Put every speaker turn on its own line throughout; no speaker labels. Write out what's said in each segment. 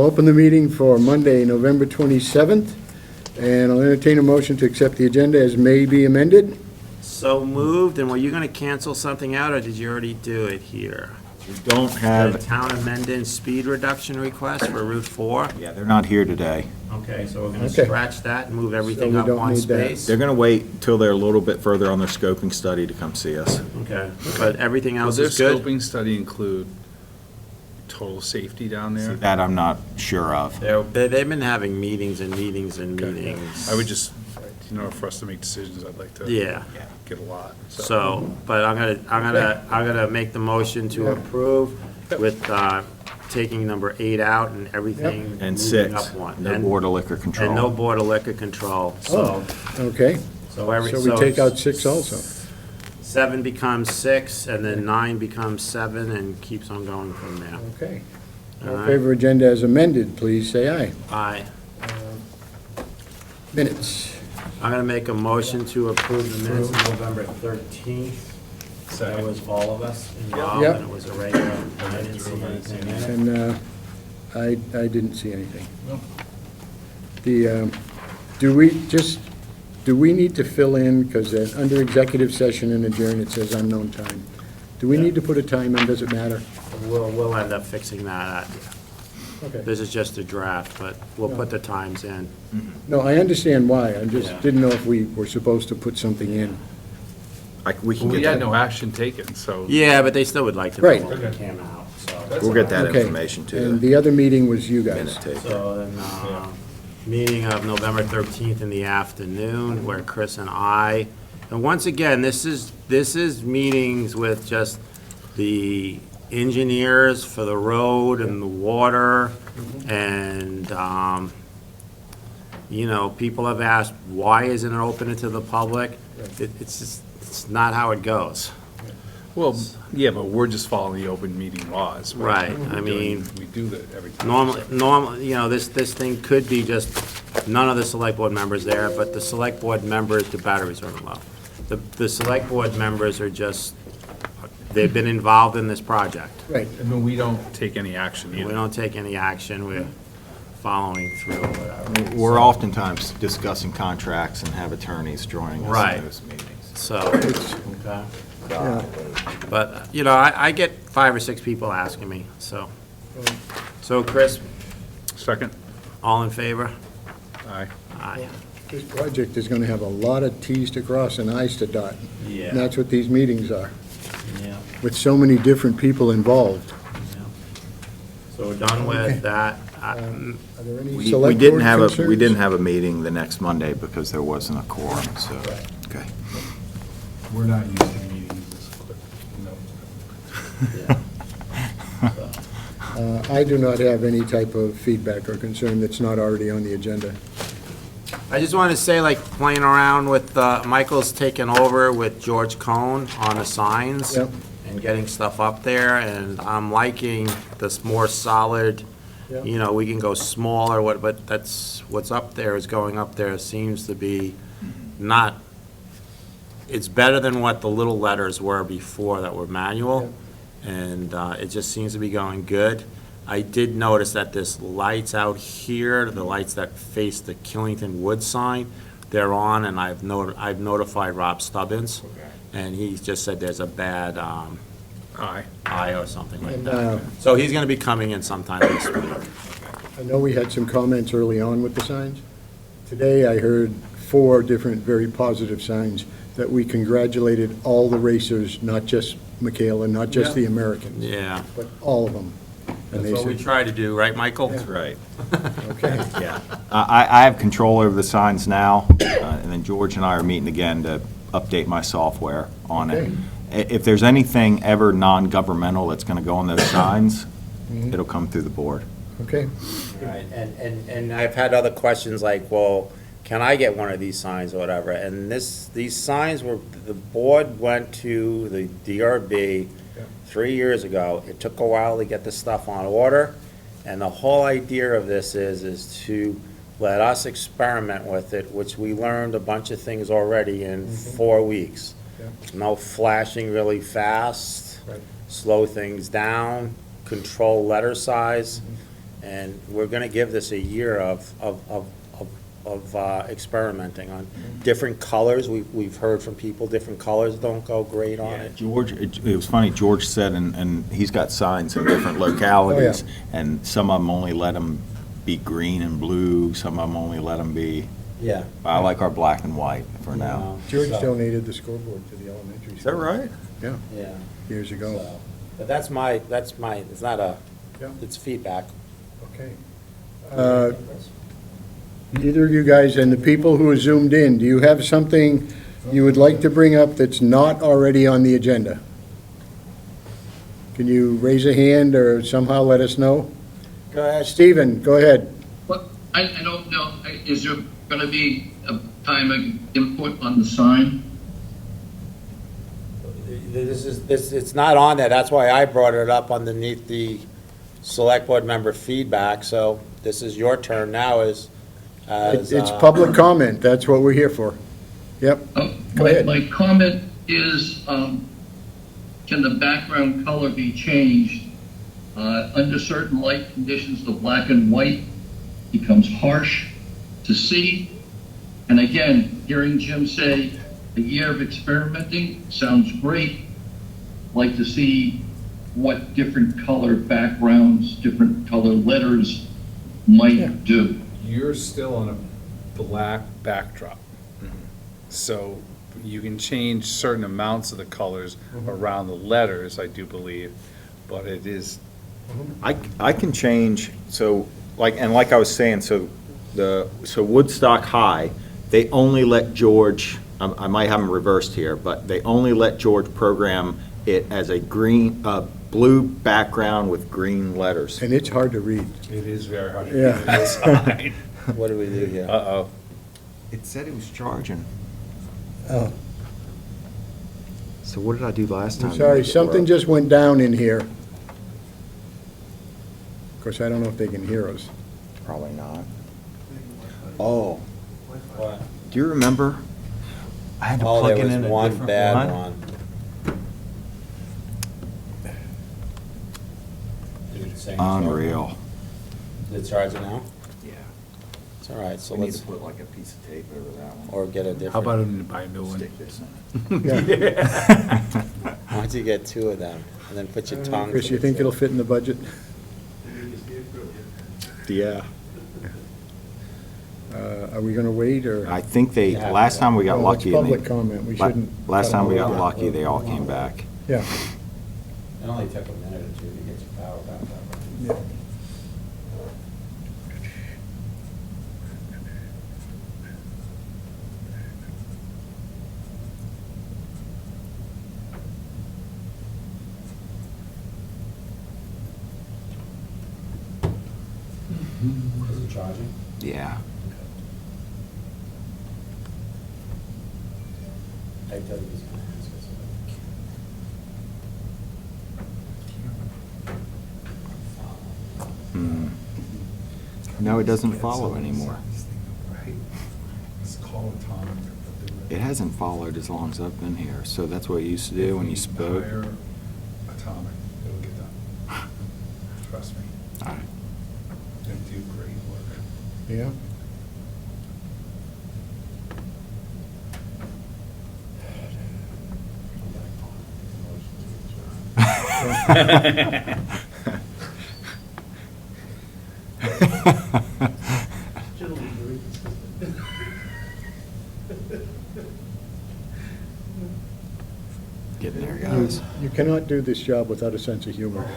open the meeting for Monday, November 27th, and I'll entertain a motion to accept the agenda as may be amended.
So moved, and were you gonna cancel something out, or did you already do it here?
We don't
The
have,
Town of Mendon speed reduction request for Route 4?
yeah, they're not here today.
Okay, so we're gonna
Okay.
scratch that and move everything
we
up
don't
one
need that.
space?
They're gonna wait till they're a little bit further on their scoping study to come see us.
Okay, but everything
Will
else
their
is good?
scoping study include total safety down there?
That I'm not sure of.
They've been having meetings and meetings and
Okay.
meetings.
I would just, for us to make decisions, I'd like to
Yeah,
get a lot.
so, but I'm gonna make the motion to approve with, taking number 8 out and everything
And
moving
6,
up one.
no
And-
Board of Liquor Control.
And no Board of Liquor Control, so,
Okay,
so every,
so we take out 6 also.
7 becomes 6, and then 9 becomes 7, and keeps on going from there.
Okay.
All
All in
right.
favor of agenda as amended, please say aye.
Aye.
Minutes.
I'm gonna make a motion to approve the minutes of November 13th. That was all of us involved,
Yep.
and it was a regular, I didn't see anything in it.
And I didn't see anything. The, do we need to fill in, because under executive session and adjourn, it says unknown time. Do we need to put a time in, does it matter?
We'll end up fixing that.
Okay.
This is just a draft, but we'll put the times in.
No, I understand why, I just
Yeah.
didn't know if we were supposed to put something in.
We can
We
get
had
that,
no action taken, so.
Yeah, but they still would like to know
Right.
what came out, so.
we'll get that
Okay.
information to
And
the
the other meeting was you guys.
minute taker.
So then, meeting of November 13th in the afternoon, where Chris and I, and once again, this is meetings with just the engineers for the road and the water, and, people have asked, why isn't it open to the public? It's just, it's not how it goes.
Well, yeah, but we're just following the open meeting laws.
Right, I mean,
We do that every time.
Normally, this thing could be just none of the select board members there, but the select board members, the batteries are low. The select board members are just, they've been involved in this project.
Right.
I mean, we don't take any action
We
either.
don't take any action, we're following through, whatever.
We're oftentimes discussing contracts and have attorneys joining us
Right.
in those meetings.
So, okay. But, I get 5 or 6 people asking me, so. So, Chris,
Second?
all in favor?
Aye.
Aye.
This project is gonna have a lot of Ts to cross and Is to dot. And
Yeah.
that's what these meetings are,
Yeah.
with so many different people involved.
So we're done with that.
Are there any
We
select
didn't
board
have
concerns?
we didn't have a meeting the next Monday because there wasn't a quorum, so, okay.
We're not used to meetings this quick,
I do not have any type of feedback or concern that's not already on the agenda.
I just want to say, like, playing around with, Michael's taken over with George Cohn on the signs
Yep.
and getting stuff up there, and I'm liking this more solid,
Yep.
we can go smaller, but that's, what's up there is going up there seems to be not, it's better than what the little letters were before that were manual, and it just seems to be going good. I did notice that this lights out here, the lights that face the Killington Wood sign, they're on, and I've notified Rob Stubbins, and he just said there's a bad
Aye.
eye or something like
And,
that. So he's gonna be coming in sometime this week.
I know we had some comments early on with the signs. Today, I heard 4 different very positive signs that we congratulated all the racers, not just Michaela, not just the Americans,
Yeah,
but all of them. And
that's
they
what we
said,
try to do, right, Michael?
That's right.
okay,
Yeah. I have control over the signs now, and then George and I are meeting again to update my software on it.
Okay.
If there's anything ever non-governmental that's going to go on those signs, it'll come through the board.
okay.
Right, and I've had other questions like, well, can I get one of these signs or whatever? And these signs were, the board went to the DRB 3 years ago. It took a while to get the stuff on order, and the whole idea of this is to let us experiment with it, which we learned a bunch of things already in 4 weeks. No flashing really fast,
Right.
slow things down, control letter size, And we're gonna give this a year of experimenting on different colors. We've heard from people, different colors don't go great on it.
George, it was funny, George said, and he's got signs in different localities, and some of them only let them be green and blue, some of them only let them be,
Yeah.
I like our black and white for now.
George
So-
donated the scoreboard to the elementary school.
Is that right?
Yeah,
Yeah.
years ago.
So, but that's my, it's not a,
Yeah.
it's feedback.
Okay. Either of you guys and the people who are zoomed in, do you have something you would like to bring up that's not already on the agenda? Can you raise a hand or somehow let us know?
Go ahead.
Stephen, go ahead.
What, I don't know, is there going to be a time of input on the sign?
It's not on there, that's why I brought it up underneath the select board member feedback, so this is your turn now as
It's public comment, that's what we're here for. Yep, Go ahead.
My comment is, can the background color be changed? Under certain light conditions, the black and white becomes harsh to see. And again, hearing Jim say, a year of experimenting sounds great. Like to see what different color backgrounds, different color letters might do.
You're still on a black backdrop. So you can change certain amounts of the colors around the letters, I do believe, but it is,
I can change, so, like I was saying, so Woodstock High, they only let George, I might have them reversed here, but they only let George program it as a blue background with green letters.
and it's hard to read.
it is very hard to
Yeah.
read this sign.
What do we do here?
Uh-oh.
It said it was charging.
Oh,
So what did I do last time?
I'm sorry, something just went down in here. Of course, I don't know if they can hear us.
Probably not. Oh,
What?
do you remember? I had to
Oh,
plug
there
it
was
in a
one
different
bad one.
Unreal.
Is it charging now?
Yeah.
It's all right, so
We need
let's,
to put like a piece of tape over that one.
or get a different.
How about him to buy a new one?
Stick this in.
Yeah.
Why don't you get two of them, and then put your tongue.
Chris, you think it'll fit in the budget?
Yeah.
Are we gonna wait, or?
I think they,
Yeah.
last time we got
Well, it's
lucky. and they-
public comment, we shouldn't.
Last time we got
Yeah.
lucky, they all came back.
Yeah.
It only took a minute or two to get your power back up.
Yeah.
Is it charging?
Yeah.
I thought he was gonna ask us.
Hmm. No, it doesn't follow anymore.
It's called atomic.
It hasn't followed as long as I've been here, so that's what it used to do when you spoke.
Hire atomic, it'll get done. Trust me,
All right.
they do great work.
Yeah.
Getting there, guys.
You cannot do this job without a sense of humor.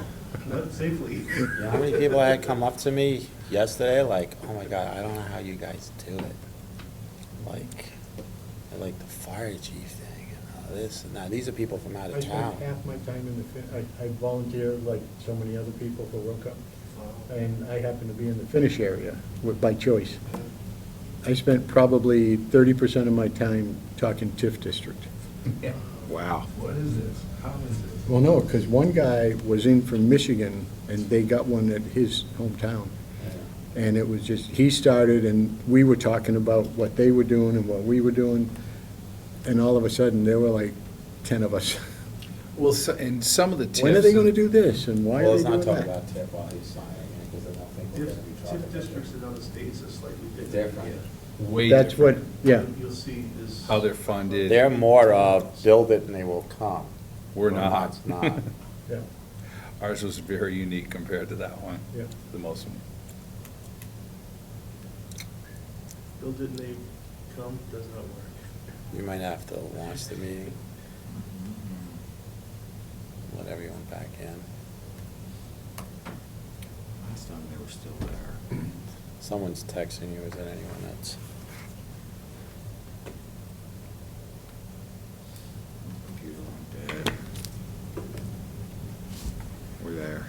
Not safely.
You know how many people had come up to me yesterday, like, oh my God, I don't know how you guys do it. Like the fire chief thing, and all this, and that. These are people from out
I
of
spend
town.
half my time in I volunteer like so many other people for World Cup, and I happen to be in the finish area by choice. I spent probably 30% of my time talking TIF district.
Wow.
What is this? How is this?
Well, no, because one guy was in from Michigan, and they got one at his hometown. And it was just, he started, and we were talking about what they were doing and what we were doing, and all of a sudden, there were like 10 of us.
Well, and some of the tips.
When are they gonna do this, and why
Well,
are
let's
they
not
doing
talk
that?
about TIP while he's signing it, because I don't think
TIF districts in other states are slightly
Different.
Way
That's what,
different
yeah.
You'll see is.
how they're funded.
They're more of build it and they will come.
We're
Or
not.
it's not.
Yeah.
Ours was very unique compared to that one.
Yeah.
The most one.
Build it and they come, does not work.
You might have to launch the meeting. Let everyone back in.
Last time they were still there.
Someone's texting you, is that anyone that's?
Computer went dead. We're there.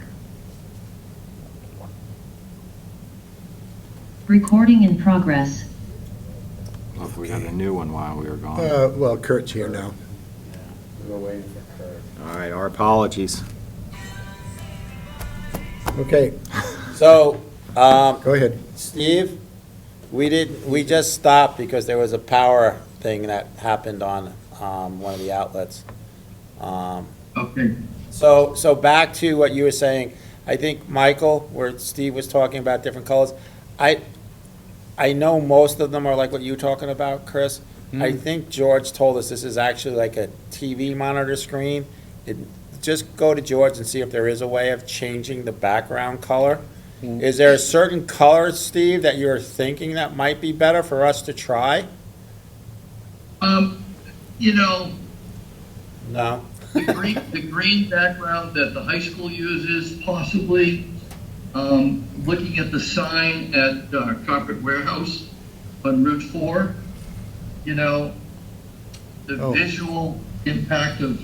Recording in progress.
Look, we had a new one while we were gone.
Well, Kurt's here now.
We were waiting for Kurt.
All right, our apologies.
Okay,
So,
go ahead.
Steve, we just stopped because there was a power thing that happened on one of the outlets.
Okay.
So back to what you were saying, I think, Michael, where Steve was talking about different colors, I know most of them are like what you were talking about, Chris. I think George told us this is actually like a TV monitor screen. Just go to George and see if there is a way of changing the background color. Is there a certain color, Steve, that you're thinking that might be better for us to try?
You know,
No?
the green background that the high school uses, possibly. Looking at the sign at Carpet Warehouse on Route 4, you know, the
Oh.
visual impact of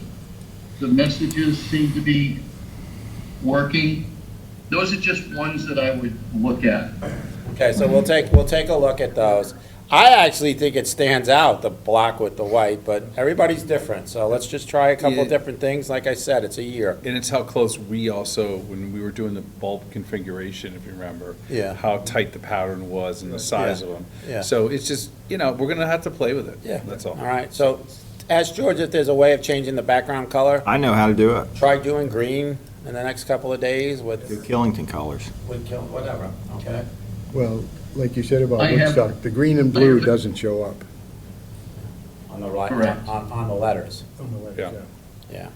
the messages seem to be working. Those are just ones that I would look at.
Okay, so we'll take a look at those. I actually think it stands out, the black with the white, but everybody's different, so let's just try a couple
Yeah.
different things. Like I said, it's a year.
And it's how close we also, when we were doing the bulb configuration, if you remember.
Yeah.
How tight the pattern was and the size
Yeah.
of them.
Yeah.
So it's just, we're gonna have to play with it.
Yeah.
That's all.
All right, so ask George if there's a way of changing the background color.
I know how to do it.
Try doing green in the next couple of days
Do
with
Killington colors.
whatever, okay?
Well, like you said about
I have-
Woodstock, the green and blue doesn't show up.
On the right,
Correct.
on the letters,
Yeah.
yeah.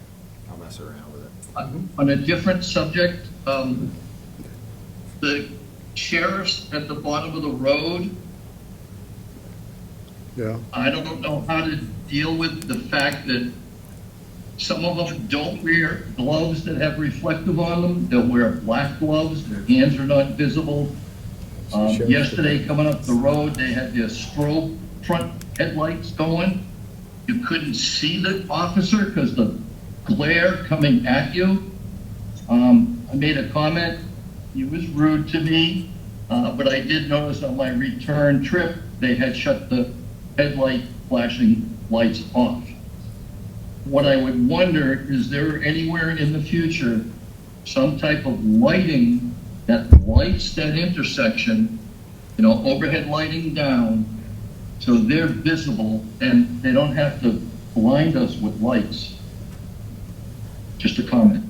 I'll mess around with it.
On a different subject, the sheriffs at the bottom of the road,
Yeah,
I don't know how to deal with the fact that some of them don't wear gloves that have reflective on them. They'll wear black gloves, their hands are not visible.
Sheriff's
Yesterday, coming up the road, they had their strobe front headlights going. You couldn't see the officer because the glare coming at you. I made a comment, he was rude to me, but I did notice on my return trip, they had shut the headlight flashing lights off. What I would wonder, is there anywhere in the future some type of lighting that lights that intersection, overhead lighting down, so they're visible and they don't have to blind us with lights? Just a comment.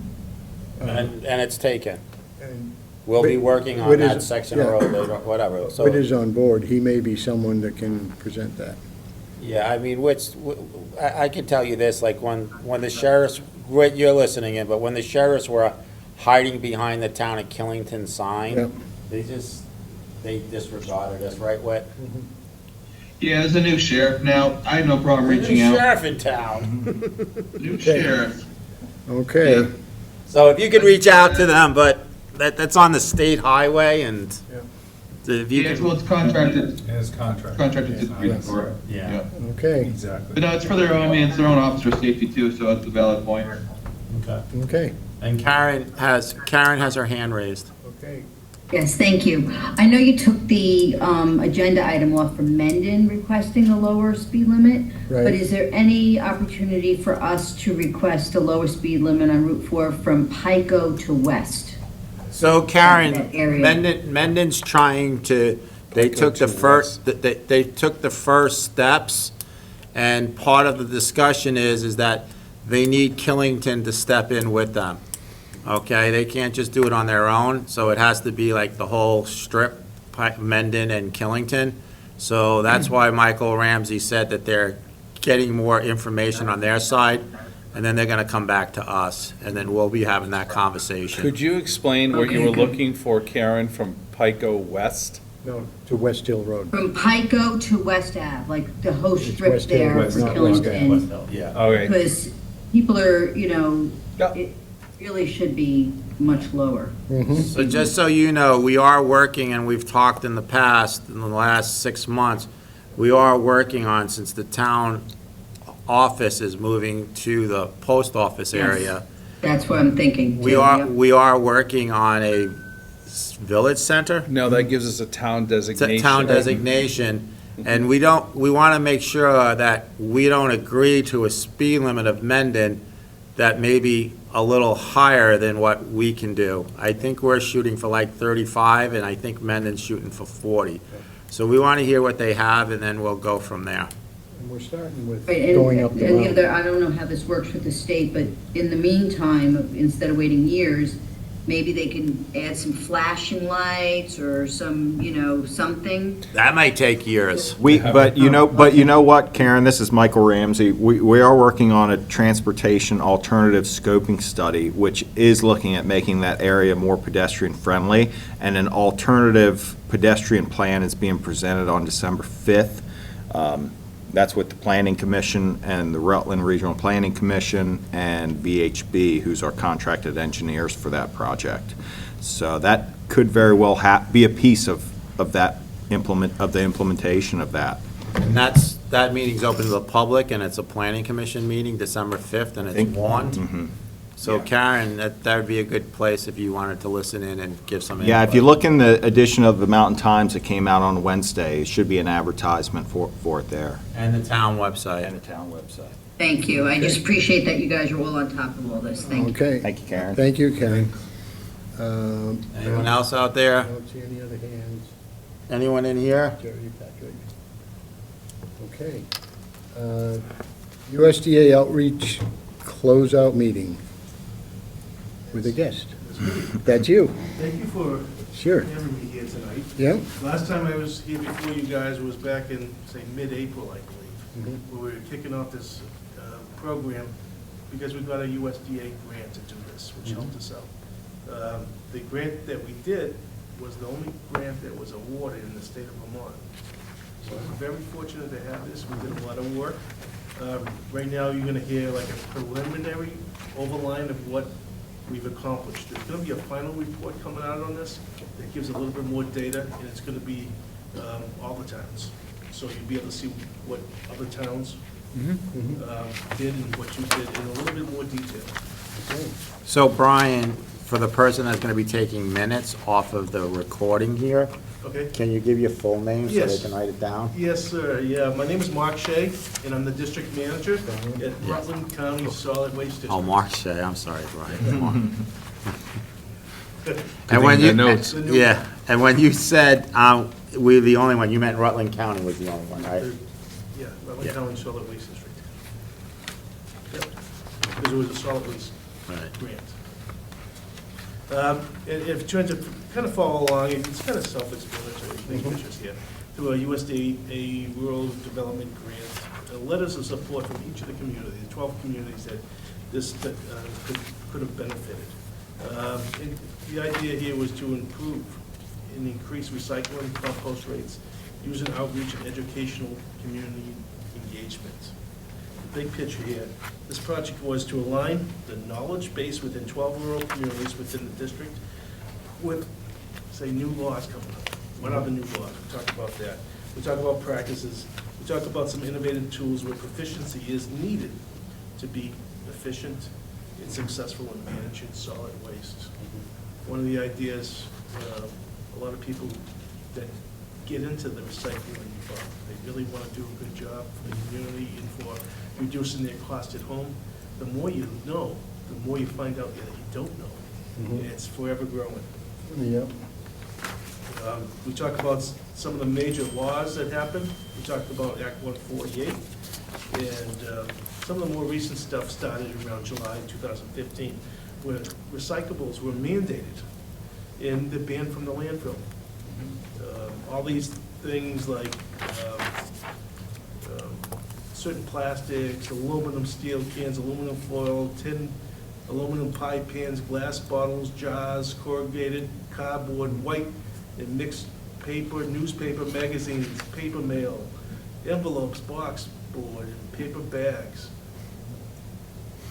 And it's taken.
and
We'll be
But-
working on
but
that
is-
section of
yeah.
road later, whatever, so.
Whit is on board, he may be someone that can present that.
Yeah, I mean, I can tell you this, like, when the sheriffs, Whit, you're listening in, but when the sheriffs were hiding behind the town of Killington sign,
Yep.
they disregarded us, right, Whit?
Yeah, as a new sheriff now, I have no problem
We're the
reaching out.
sheriff in town.
New sheriff.
Okay,
So if you could reach out to them, but that's on the state highway, and if you
Yeah,
could.
well, it's contracted,
And it's contract.
contracted to Green for it.
Yeah.
okay,
Exactly.
But no, it's for their own, it's their own officer safety too, so that's a valid point.
Okay.
okay,
And Karen has her hand raised.
okay.
Yes, thank you. I know you took the agenda item off for Mendon requesting a lower speed limit, but
Right.
is there any opportunity for us to request a lower speed limit on Route 4 from Pico to West?
So Karen,
That area.
Mendon's trying to, they took the first, they took the first steps, and part of the discussion is that they need Killington to step in with them. Okay, they can't just do it on their own, so it has to be like the whole strip, Mendon and Killington. So that's why Michael Ramsey said that they're getting more information on their side, and then they're gonna come back to us, and then we'll be having that conversation.
Could you explain what you were
Okay, good.
looking for, Karen, from Pico West?
No, to West Hill Road.
From Pico to West Ave, like the whole
It's
strip
West Hill,
there
West
for
Hill,
Killington.
Yeah.
Okay,
Because people are, you know,
Yeah.
it really should be much lower.
So just so you know, we are working, and we've talked in the past, in the last 6 months, we are working on, since the town office is moving to the post office
Yes.
area,
That's what I'm thinking.
we
too,
are,
yep.
we are working on a village center.
no, that gives us a town
It's a
designation.
town designation, and we want to make sure that we don't agree to a speed limit of Mendon that may be a little higher than what we can do. I think we're shooting for like 35, and I think Mendon's shooting for 40. So we want to hear what they have, and then we'll go from there.
And we're starting with
Right, and-
going up the
And the
road.
other, I don't know how this works with the state, but in the meantime, instead of waiting years, maybe they can add some flashing lights or some, you know, something.
That might take years.
But you know what, Karen, this is Michael Ramsey. We are working on a transportation alternative scoping study, which is looking at making that area more pedestrian friendly. And an alternative pedestrian plan is being presented on December 5th. That's with the Planning Commission and the Rutland Regional Planning Commission and VHB, who's our contracted engineers for that project. So that could very well be a piece of the implementation of that.
And that meeting's open to the public, and it's a planning commission meeting, December 5th, and it's warned.
Mhm.
So Karen, that would be a good place if you wanted to listen in and give some input.
Yeah, if you look in the edition of the Mountain Times that came out on Wednesday, it should be an advertisement for it there.
And the town website.
And the town website.
Thank you. I just appreciate that you guys are all on top of all this. Thank you.
Okay.
Thank you, Karen.
Thank you, Karen.
Anyone else out there?
I don't see any other hands.
Anyone in here?
Jerry, Patrick. Okay. USDA outreach closeout meeting with a guest. That's you.
Thank you for
Sure.
having me here tonight.
Yeah?
Last time I was here before you guys was back in, say, mid-April, I believe,
Mhm.
where we were kicking off this program because we got a USDA grant to do this, which helped us out. The grant that we did was the only grant that was awarded in the state of Vermont. So we're very fortunate to have this. We did a lot of work. Right now, you're gonna hear like a preliminary overline of what we've accomplished. There's gonna be a final report coming out on this that gives a little bit more data, and it's gonna be all the towns. So you'll be able to see what other towns did and what you did in a little bit more detail.
So Brian, for the person that's going to be taking minutes off of the recording here,
Okay?
can you give your full name so they
Yes.
can write it down?
Yes, sir. Yeah, my name is Mark Shea, and I'm the district manager at Rutland County Solid Waste District.
Oh, Mark Shea, I'm sorry, Brian. Mark.
Good
And when
thing
you,
the notes.
yeah, and when you said, we're the only one, you meant Rutland County was the only one, right?
Yeah, Rutland
Yeah.
County Solid Waste District. Yep. Because it was a solid waste
Right.
grant. And if trying to kind of follow along, it's kind of self-explanatory, things pictures here. Through a USDA Rural Development Grant, letters of support from each of the communities, the 12 communities that this could have benefited. And the idea here was to improve and increase recycling compost rates, using outreach and educational community engagement. The big picture here, this project was to align the knowledge base within 12 rural communities within the district with, say, new laws coming up. What are the new laws? We talked about that. We talked about practices. We talked about some innovative tools where proficiency is needed to be efficient and successful in managing solid waste. One of the ideas, a lot of people that get into the recycling, they really want to do a good job for the community and for reducing their cost at home. The more you know, the more you find out that you don't know. And it's forever growing.
Yep.
We talked about some of the major laws that happened. We talked about Act 148, and some of the more recent stuff started around July 2015. where recyclables were mandated, and they're banned from the landfill. All these things like certain plastics, aluminum steel cans, aluminum foil, tin, aluminum pie pans, glass bottles, jars, corrugated, cardboard, white and mixed paper, newspaper, magazines, paper mail, envelopes, box board, and paper bags.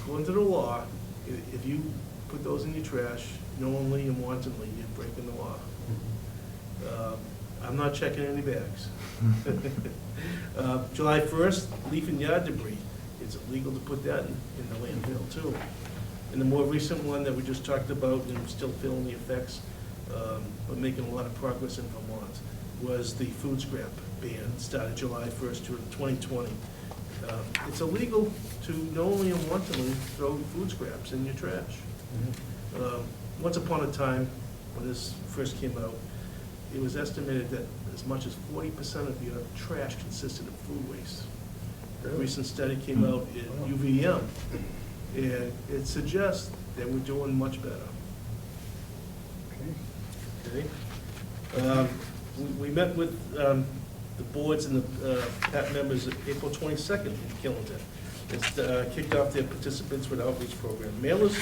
According to the law, if you put those in your trash knowingly and wantonly, you're breaking the law. I'm not checking any bags. July 1st, leaf and yard debris, it's illegal to put that in the landfill too. And the more recent one that we just talked about, and I'm still feeling the effects, but making a lot of progress in Vermont, was the food scrap ban, started July 1st to 2020. It's illegal to knowingly and wantonly throw food scraps in your trash. Once upon a time, when this first came out, it was estimated that as much as 40% of your trash consisted of food waste. A recent study came out at UVM, and it suggests that we're doing much better. Okay. We met with the boards and the PAT members April 22nd in Killington. It's kicked off their participants with outreach program. Mailers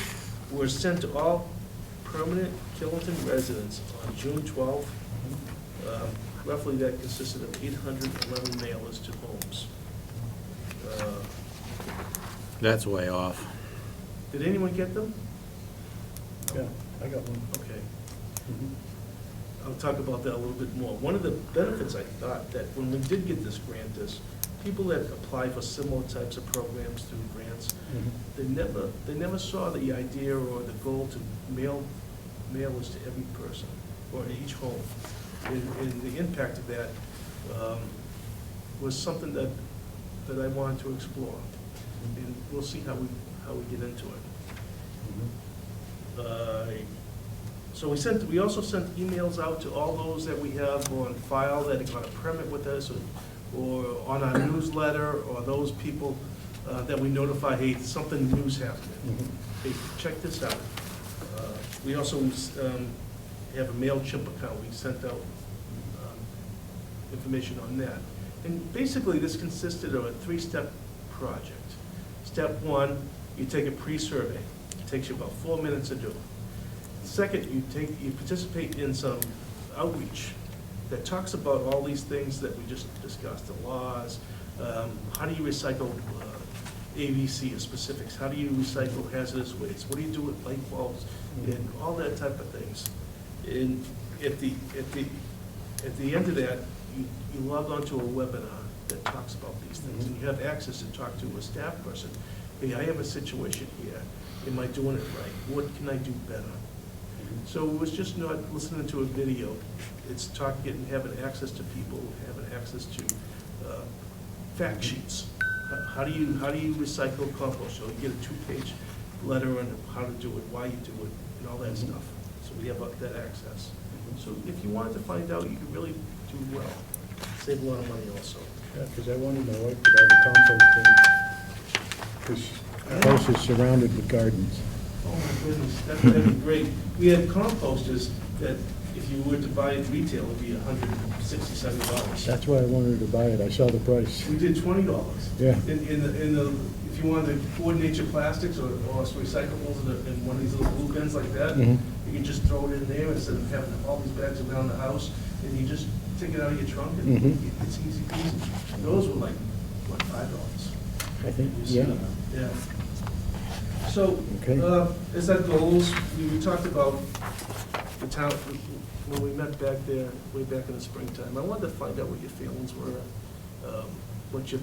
were sent to all permanent Killington residents on June 12th. Roughly that consisted of 811 mailers to homes.
That's way off.
Did anyone get them?
Yeah, I got one.
Okay. I'll talk about that a little bit more. One of the benefits I thought that when we did get this grant is people that apply for similar types of programs through grants, they never saw the idea or the goal to mail mailers to every person or to each home. And the impact of that was something that I wanted to explore. And we'll see how we get into it. So we also sent emails out to all those that we have on file that have got a permit with us, or on our newsletter, or those people that we notify, hey, something new's happening. Hey, check this out. We also have a MailChimp account. We sent out information on that. And basically, this consisted of a 3-step project. Step 1, you take a pre-survey. It takes you about 4 minutes to do. Second, you participate in some outreach that talks about all these things that we just discussed, the laws, how do you recycle AVC or specifics, how do you recycle hazardous waste, what do you do with light bulbs, and all that type of things. And at the end of that, you log on to a webinar that talks about these things, and you have access to talk to a staff person. Hey, I have a situation here. Am I doing it right? What can I do better? So it was just not listening to a video. It's having access to people, having access to fact sheets. How do you recycle compost? So you get a 2-page letter on how to do it, why you do it, and all that stuff. So we have that access. So if you wanted to find out, you could really do well. Save a lot of money also.
Yeah, because I wanted my wife to buy the compost thing, because the house is surrounded with gardens.
Oh my goodness, that'd be great. We had composters that if you were to buy it retail, it'd be $160, $70.
That's why I wanted to buy it. I saw the price.
We did $20.
Yeah.
If you wanted to coordinate your plastics or recyclables in one of these little blue bins like that,
Mhm.
you can just throw it in there instead of having all these bags around the house, and you just take it out of your trunk, and
Mhm.
it's easy peasy. Those were like, what, $5?
I think,
You see?
yeah.
Yeah. So,
Okay.
as that goes, we talked about the town, when we met back there, way back in the springtime. I wanted to find out what your feelings were, what your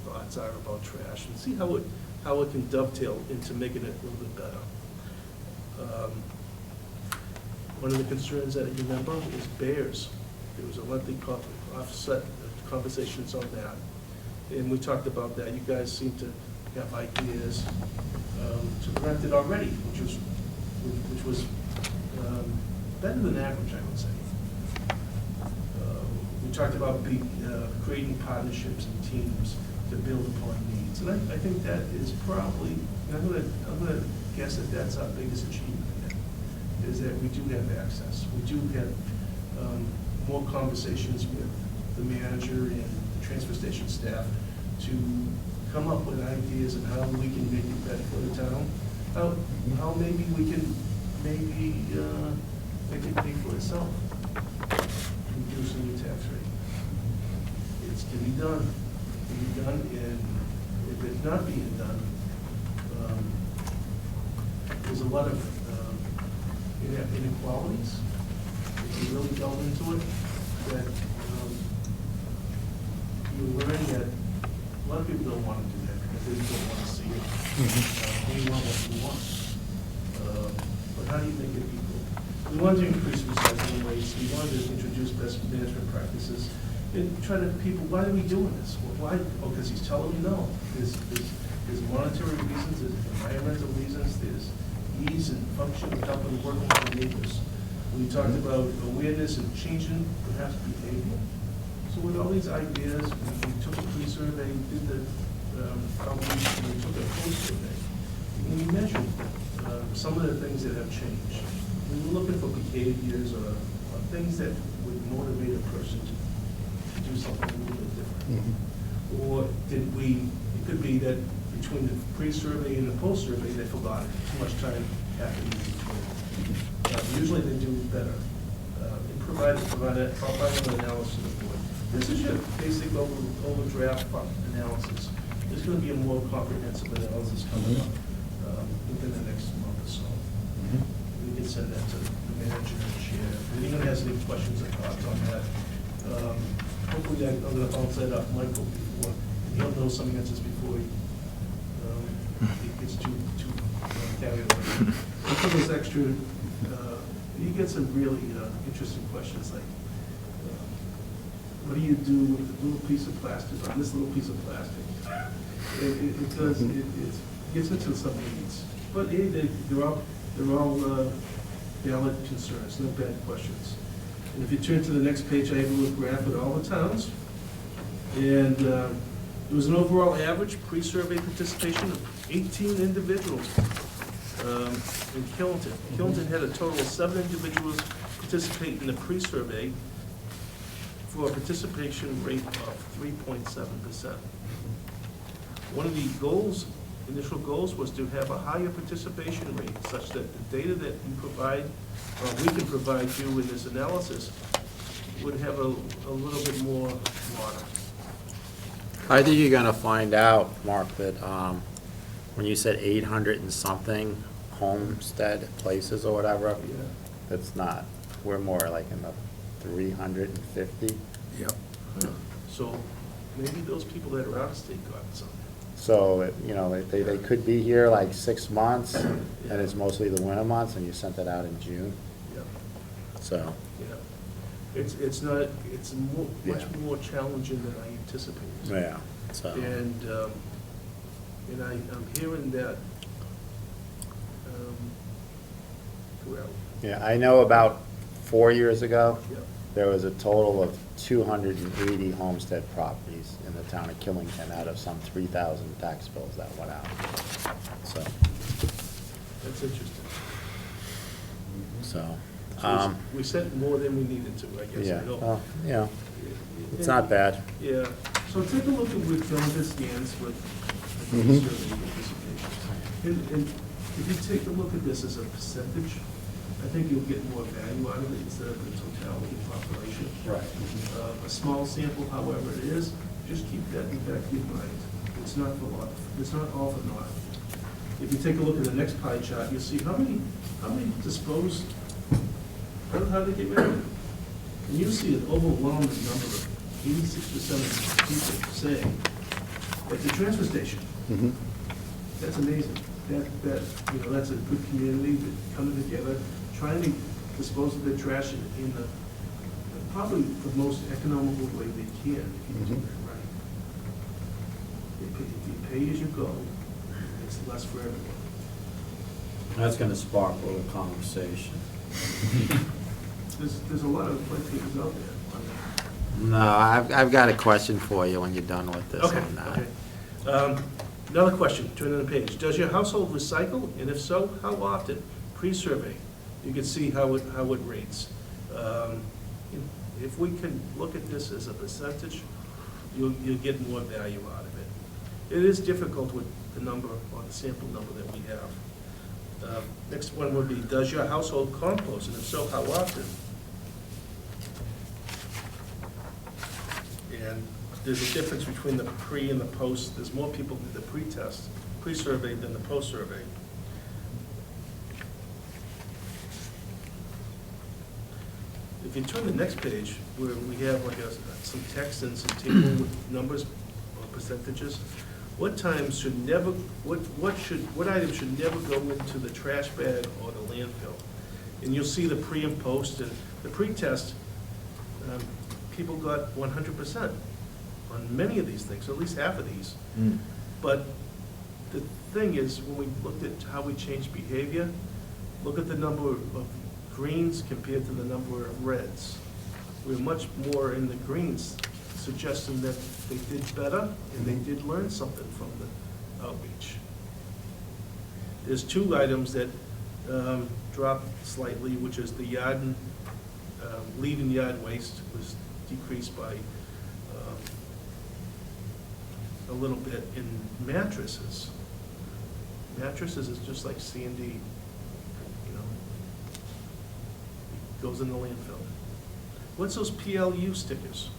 thoughts are about trash, and see how it can dovetail into making it a little bit better. One of the concerns that you remember is bears. There was a lengthy offset conversations on that, and we talked about that. You guys seem to have ideas to correct it already, which was better than average, I would say. We talked about creating partnerships and teams to build upon needs, and I think that is probably. I'm gonna guess that that's our biggest achievement, is that we do have access. We do have more conversations with the manager and the transfer station staff to come up with ideas on how we can make it better for the town. How maybe we can make it pay for itself. Reducing the tax rate. It can be done. It can be done, and if it's not being done, there's a lot of inequalities. If you really delve into it, that you learn that a lot of people don't want to do that because they don't want to see it. They want what you want. But how do you make it equal? We wanted to increase recycling rates. We wanted to introduce best management practices. And try to, people, why are we doing this? Why? Oh, because he's telling me no. There's monetary reasons, there's environmental reasons, there's ease and function of helping working with the neighbors. We talked about awareness and changing perhaps behavior. So with all these ideas, we took a pre-survey, did the outreach, and we took a post-survey. And we measured some of the things that have changed. We were looking for behaviors or things that would motivate a person to do something a little bit different. Or did we, it could be that between the pre-survey and the post-survey, they forgot it. Too much time happened in between. Usually they do better. And provide an analysis of the board. This is your basic overdraft analysis. There's going to be a more comprehensive analysis coming up within the next month or so. We can send that to the manager and chair. If anyone has any questions or thoughts on that, hopefully I'm going to bounce that up Michael before. He'll know some answers before he gets too carried away. Some of those extra, you get some really interesting questions like, what do you do with a little piece of plastic on this little piece of plastic? It gets into some needs, but they're all valid concerns, no bad questions. And if you turn to the next page, I have a little graph with all the towns. And there was an overall average pre-survey participation of 18 individuals in Killington. Killington had a total of 7 individuals participate in the pre-survey for a participation rate of 3.7%. One of the goals, initial goals, was to have a higher participation rate such that the data that you provide, or we can provide you with this analysis, would have a little bit more water.
I think you're gonna find out, Mark, that when you said 800 and something homestead places or whatever,
Yeah.
that's not, we're more like in the 350.
Yep.
So maybe those people that are out of state got something.
So, they could be here like 6 months, and it's mostly the winter months, and you sent it out in June,
Yeah.
so.
Yeah. It's not, it's much more challenging than I anticipated.
Yeah, so.
And I'm hearing that throughout.
Yeah, I know about 4 years ago,
Yeah.
there was a total of 280 homestead properties in the town of Killington out of some 3,000 tax bills that went out. So,
That's interesting.
so,
So we sent more than we needed to, I guess.
yeah,
I know.
well, it's not bad.
Yeah, so take a look at where Killington stands with the survey participation. And if you take a look at this as a percentage, I think you'll get more value out of it instead of the totality of population.
Right.
A small sample, however it is, just keep that in the back of your mind. It's not for lot, it's not all for naught. If you take a look at the next pie chart, you'll see how many disposed, how they get rid of it. And you see an overwhelming number of 86% of people saying at the transfer station. That's amazing. That's a good community that coming together, trying to dispose of their trash in the probably the most economical way they can, if you do that right. If you pay as you go, it's less for everyone.
That's gonna spark a little conversation.
There's a lot of places out there.
No, I've got a question for you when you're done with this
Okay,
on that.
okay. Another question, turn the page. Does your household recycle, and if so, how often? Pre-survey. You can see how it rates. If we can look at this as a percentage, you'll get more value out of it. It is difficult with the number, or the sample number that we have. Next one would be, does your household compost, and if so, how often? And there's a difference between the pre and the post. There's more people do the pre-test, pre-survey than the post-survey. If you turn to the next page, where we have like some text and some table with numbers or percentages, what items should never go into the trash bag or the landfill? And you'll see the pre and post, and the pre-test, people got 100% on many of these things, or at least half of these. But the thing is, when we looked at how we changed behavior, look at the number of greens compared to the number of reds. We're much more in the greens, suggesting that they did better and they did learn something from the outreach. There's two items that dropped slightly, which is the yard and leaving yard waste was decreased by a little bit. In mattresses, mattresses is just like C&D, goes in the landfill. What's those PLU stickers?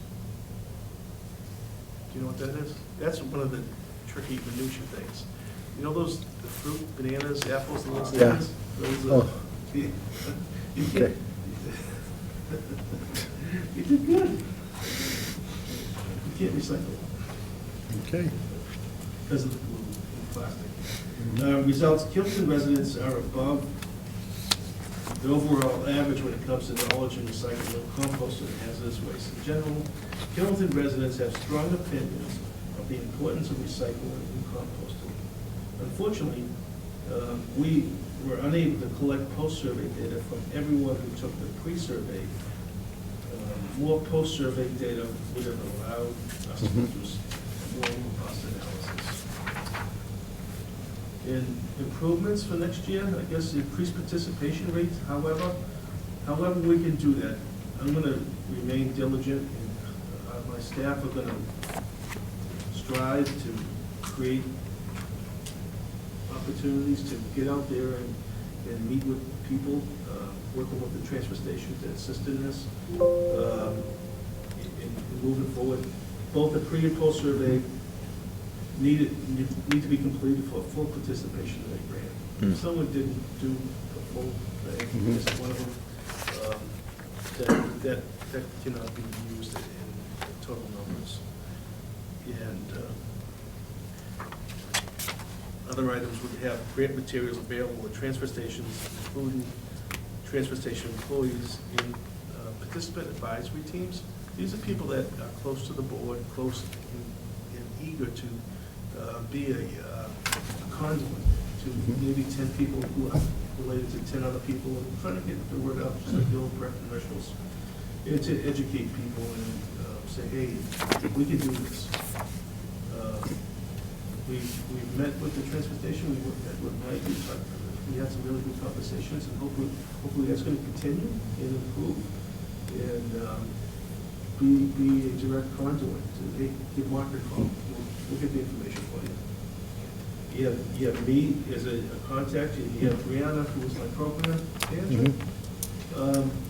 Do you know what that is? That's one of the tricky minutia things. You know those, the fruit, bananas, apples, and those things? Those,
Oh.
You
Okay.
You did good. You can't recycle
Okay.
because of the glue and plastic. Results, Killington residents are above the overall average when it comes to knowledge and recycling of composting and hazardous waste. In general, Killington residents have strong opinions of the importance of recycling and composting. Unfortunately, we were unable to collect post-survey data from everyone who took the pre-survey. More post-survey data would have allowed us to do more robust analysis. In improvements for next year, I guess increased participation rates, however we can do that. I'm gonna remain diligent, and my staff are gonna strive to create opportunities to get out there and meet with people, working with the transfer station to assist in this, in moving forward. Both the pre and post survey need to be completed for full participation in the grant. If someone didn't do a full thing, just one of them, that cannot be used in total numbers. And other items would have grant materials available at transfer stations, including transfer station employees in participant advisory teams. These are people that are close to the board, close and eager to be a conduit to maybe 10 people who are related to 10 other people, and trying to get the word out, just like the old commercials, and to educate people and say, hey, we can do this. We've met with the transfer station, we met with Mike, we had some really good conversations, and hopefully that's going to continue and improve, and be a direct conduit to, hey, give Mark a call, we'll get the information for you. You have me as a contact, and you have Brianna, who is my program manager.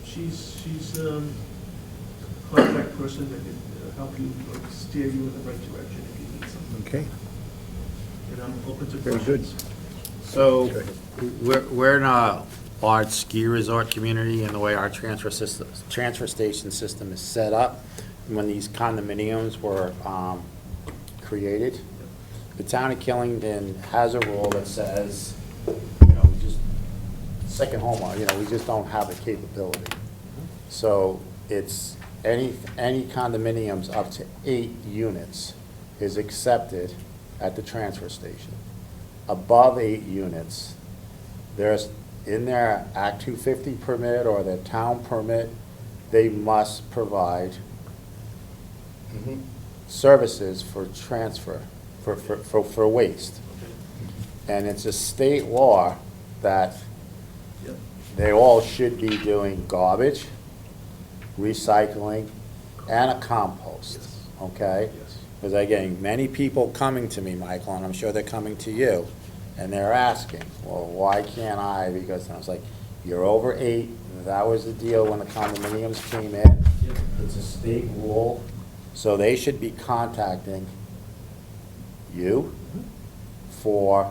She's a contact person that can help you, or steer you in the right direction if you need something.
Okay.
And I'm open to
Very good.
questions.
So, we're in a large ski resort community, and the way our transfer station system is set up, when these condominiums were created, the town of Killington has a rule that says, just second home, we just don't have the capability. So it's any condominiums up to 8 units is accepted at the transfer station. Above 8 units, there's, in their Act 250 permit or their town permit, they must provide services for transfer for waste.
Okay.
And it's a state law that
Yep.
they all should be doing garbage, recycling, and a compost,
Yes.
okay?
Yes.
Because I'm getting many people coming to me, Michael, and I'm sure they're coming to you, and they're asking, well, why can't I? Because I was like, you're over 8, that was the deal when the condominiums came in.
Yep.
It's a state rule, so they should be contacting you for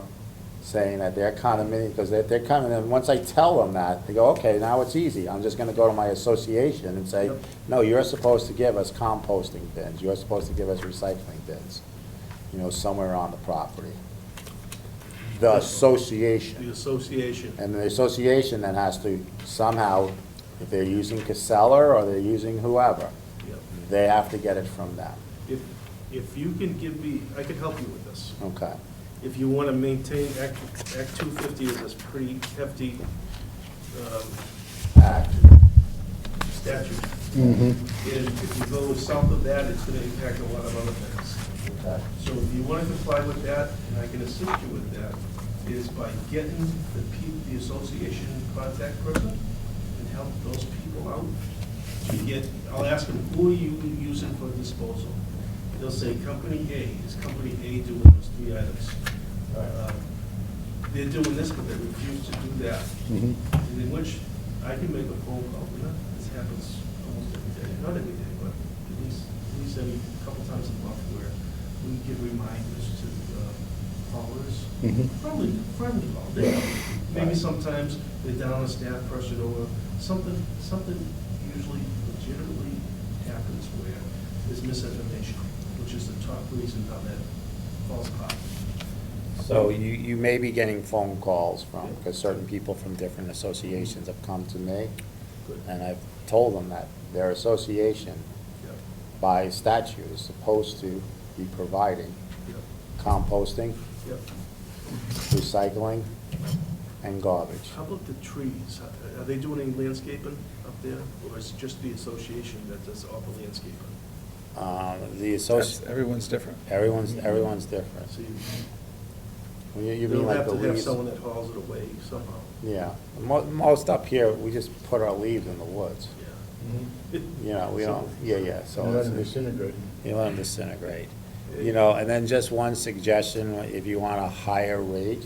saying that their condominium, because they're coming in, once I tell them that, they go, okay, now it's easy, I'm just gonna go to my association and say,
Yep.
no, you're supposed to give us composting bins, you're supposed to give us recycling bins, you know, somewhere on the property. The association.
The association.
And the association then has to somehow, if they're using Casella or they're using whoever,
Yep.
they have to get it from them.
If you can give me, I can help you with this.
Okay.
If you want to maintain, Act 250 is this pretty hefty
Act.
statute.
Mhm.
And if you go south of that, it's going to impact a lot of other things.
Okay.
So if you want to comply with that, and I can assist you with that, is by getting the association contact person and help those people out. To get, I'll ask them, who are you using for disposal? They'll say, Company A. Is Company A doing those 3 items? They're doing this, but they refuse to do that.
Mhm.
And in which I can make a phone call, you know, this happens almost every day, not every day, but at least every couple times a month where we give reminders to callers,
Mhm.
probably friendly call. Maybe sometimes they're down a staff person or something usually legitimately happens where there's misinformation, which is the top reason how that falls apart.
So you may be getting phone calls from, because certain people from different associations have come to me,
Good.
and I've told them that their association,
Yep.
by statute, is supposed to be providing
Yep.
composting,
Yep.
recycling, and garbage.
How about the trees? Are they doing any landscaping up there, or is it just the association that does all the landscaping?
The
That's- everyone's different.
everyone's different.
So
You mean
they'll
like
have
the
to have
leaves?
someone that hauls it away somehow.
Yeah, most up here, we just put our leaves in the woods.
Yeah.
You know, we don't, yeah, so.
Let
it's-
them disintegrate.
You let them disintegrate. You know, and then just one suggestion, if you want a higher rate,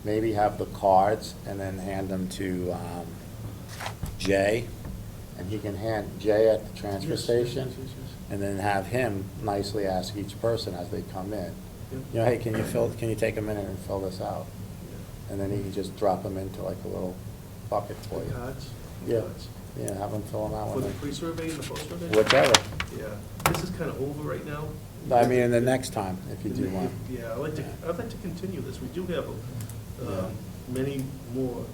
maybe have the cards and then hand them to Jay, and he can hand Jay at the transfer
Yes,
station,
yes, yes, yes.
and then have him nicely ask each person as they come in,
Yep.
you know, hey, can you take a minute and fill this out?
Yeah.
And then he can just drop them into like a little bucket for
The
you.
cards?
Yeah.
Cards.
Yeah, have them fill them out.
For the
when they-
pre-survey and the post-survey?
Whichever.
Yeah, this is kind of over right now.
I mean, the next time, if you do one.
Yeah, I'd like to continue this. We do have many more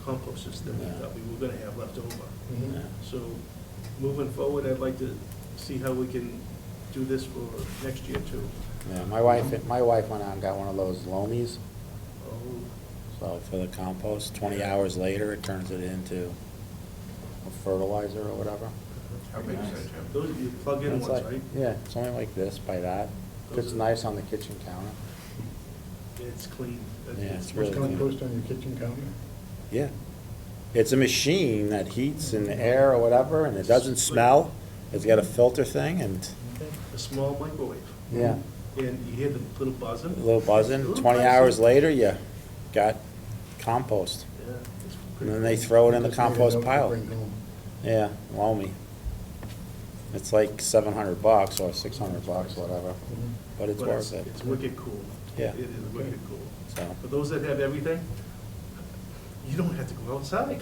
composters than we
Yeah.
thought we were going to have left over.
Mhm.
Yeah.
So moving forward, I'd like to see how we can do this for next year too.
Yeah, my wife went out and got one of those loamies,
Oh,
so for the compost, 20 hours later, it turns it into a fertilizer or whatever.
how big is that, Jim? Those, you plug in
It's
ones,
like-
right?
Yeah, it's only like this by that.
Those
It's
are-
nice on the kitchen counter.
It's clean.
Yeah, it's
What's
really clean.
compost on your kitchen counter?
Yeah. It's a machine that heats in the air or whatever, and it doesn't smell. It's got a filter thing, and,
A small microwave.
yeah,
And you hear the little buzzing?
a little buzzing.
Little
20
buzzing.
hours later, you got compost.
Yeah. it's
And
pretty
then they
cool.
throw it in the
Just need a
compost
note to
pile.
bring home.
Yeah, loamy. It's like $700 or $600, whatever, but it's
But
worth it.
It's wicked cool.
Yeah.
It is wicked cool.
So,
For those that have everything, you don't have to go outside.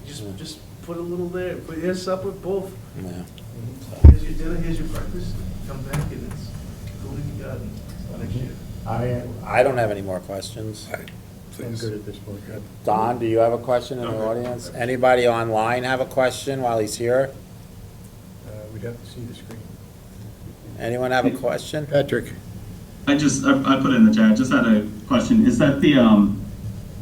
You
Yeah.
just put a little there, put here's supper, both.
yeah.
Here's your dinner, here's your breakfast, come back and it's food in your garden next year.
I don't have any more questions.
I'm good at this point.
Don, do you have a question in the
No.
audience? Anybody online have a question while he's here?
We'd have to see the screen.
Anyone have a question?
Patrick?
I put it in the chat, I just had a question. Is that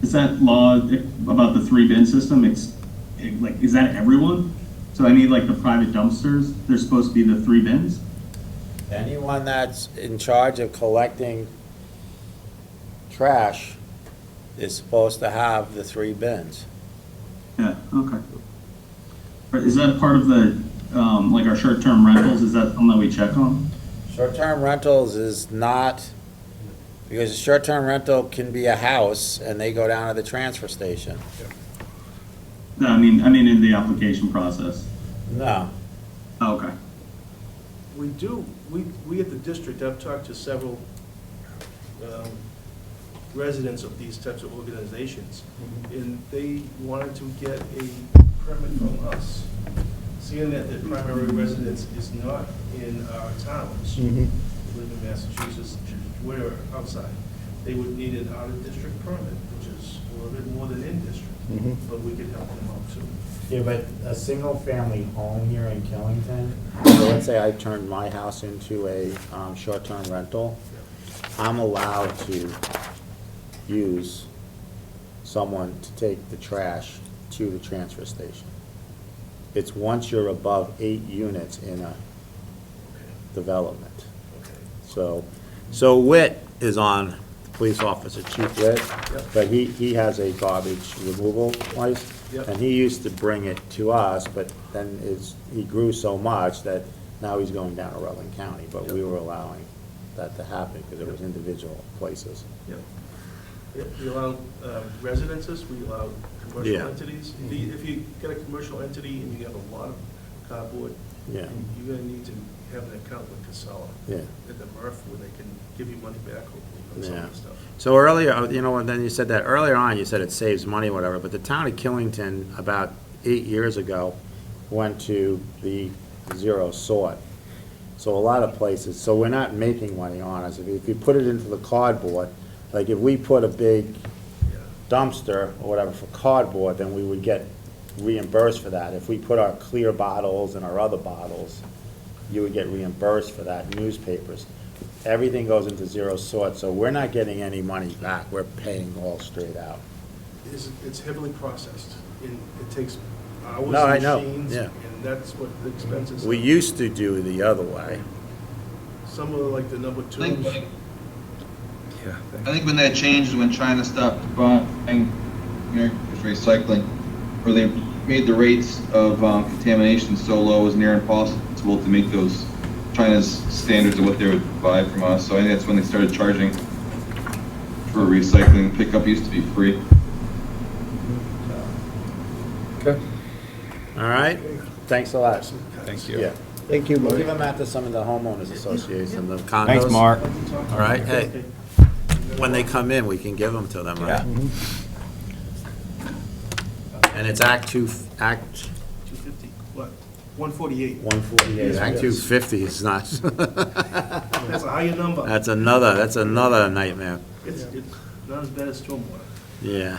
is that law about the 3-bin system, is that everyone? So I need like the private dumpsters, they're supposed to be the 3 bins?
Anyone that's in charge of collecting trash is supposed to have the 3 bins.
Yeah, okay. Is that part of the, like our short-term rentals, is that something that we check on?
Short-term rentals is not, because a short-term rental can be a house and they go down to the transfer station.
No, I mean in the application process.
No.
Oh, okay.
We do, we at the district, I've talked to several residents of these types of organizations, and they wanted to get a permit from us. Seeing that their primary residence is not in our towns,
Mhm.
they live in Massachusetts, whatever, outside, they would need an out-of-district permit, which is a little bit more than in-district,
Mhm.
but we could help them out too.
Yeah, but a single-family home here in Killington, so let's say I turned my house into a short-term rental, I'm allowed to use someone to take the trash to the transfer station. It's once you're above 8 units in a development. So Witt is on, Police Officer Chief Witt, but he has a garbage removal place.
Yep.
And he used to bring it to us, but then he grew so much that now he's going down to Rutland County, but we were allowing that to happen because it was individual places.
Yep. Yep, we allow residences, we allow commercial
Yeah.
entities. If you get a commercial entity and you have a lot of cardboard,
Yeah.
you're gonna need to have an account with Casella.
Yeah.
At the MRF, where they can give you money back, hopefully, on some
Yeah.
of the stuff.
So earlier, and then you said that earlier on, you said it saves money, whatever, but the town of Killington, about 8 years ago, went to the zero sort. So a lot of places, so we're not making money on us. If you put it into the cardboard, like if we put a big dumpster or whatever for cardboard, then we would get reimbursed for that. If we put our clear bottles and our other bottles, you would get reimbursed for that, newspapers. Everything goes into zero sort, so we're not getting any money back, we're paying all straight out.
It's heavily processed, and it takes hours
No, I
and
know,
machines,
yeah.
and that's what the expenses are.
We used to do the other way.
Some of like the number
I think,
twos.
I think when that changed, when China stopped buying recycling, where they made the rates of contamination so low, it was near impossible to meet those China's standards of what they would buy from us. So I think that's when they started charging for recycling. Pickup used to be free.
Okay.
All right, thanks a lot.
Thank you.
Yeah.
Thank you,
We'll
Mark.
give them out to some of the homeowners associations, the condos.
Thanks, Mark.
All right, hey, when they come in, we can give them to them, right? And it's Act
250, what, 148.
148, Act 250 is not,
That's a higher number.
that's another nightmare,
It's not as bad as stormwater.
yeah.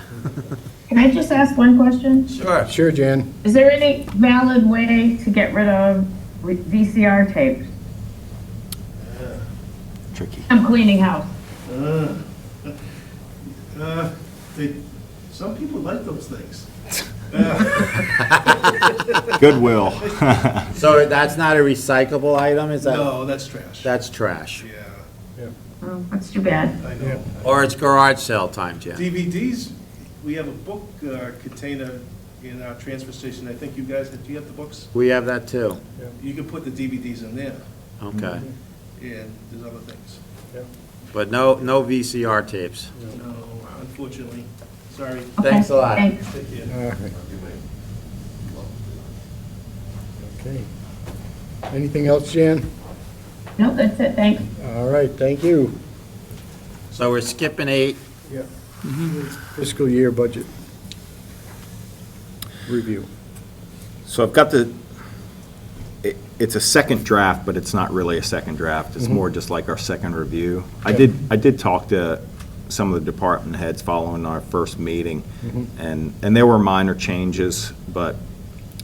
Can I just ask one question?
Sure.
Sure, Jan.
Is there any valid way to get rid of VCR tapes?
Tricky.
I'm cleaning house.
Some people like those things.
Goodwill.
So that's not a recyclable item, is that?
No, that's trash.
That's trash.
Yeah,
Oh, that's too bad.
I know.
Or it's garage sale time, Jim.
DVDs, we have a book container in our transfer station. I think you guys, do you have the books?
We have that too.
You can put the DVDs in there,
Okay.
and there's other things.
But no VCR tapes.
No, unfortunately, sorry.
Thanks a lot.
Thanks.
Take care.
All right. Okay. Anything else, Jan?
No, that's it, thanks.
All right, thank you.
So we're skipping 8.
Yeah. Fiscal year budget review.
So I've got it's a second draft, but it's not really a second draft. It's more just like our second review. I did talk to some of the department heads following our first meeting, and there were minor changes, but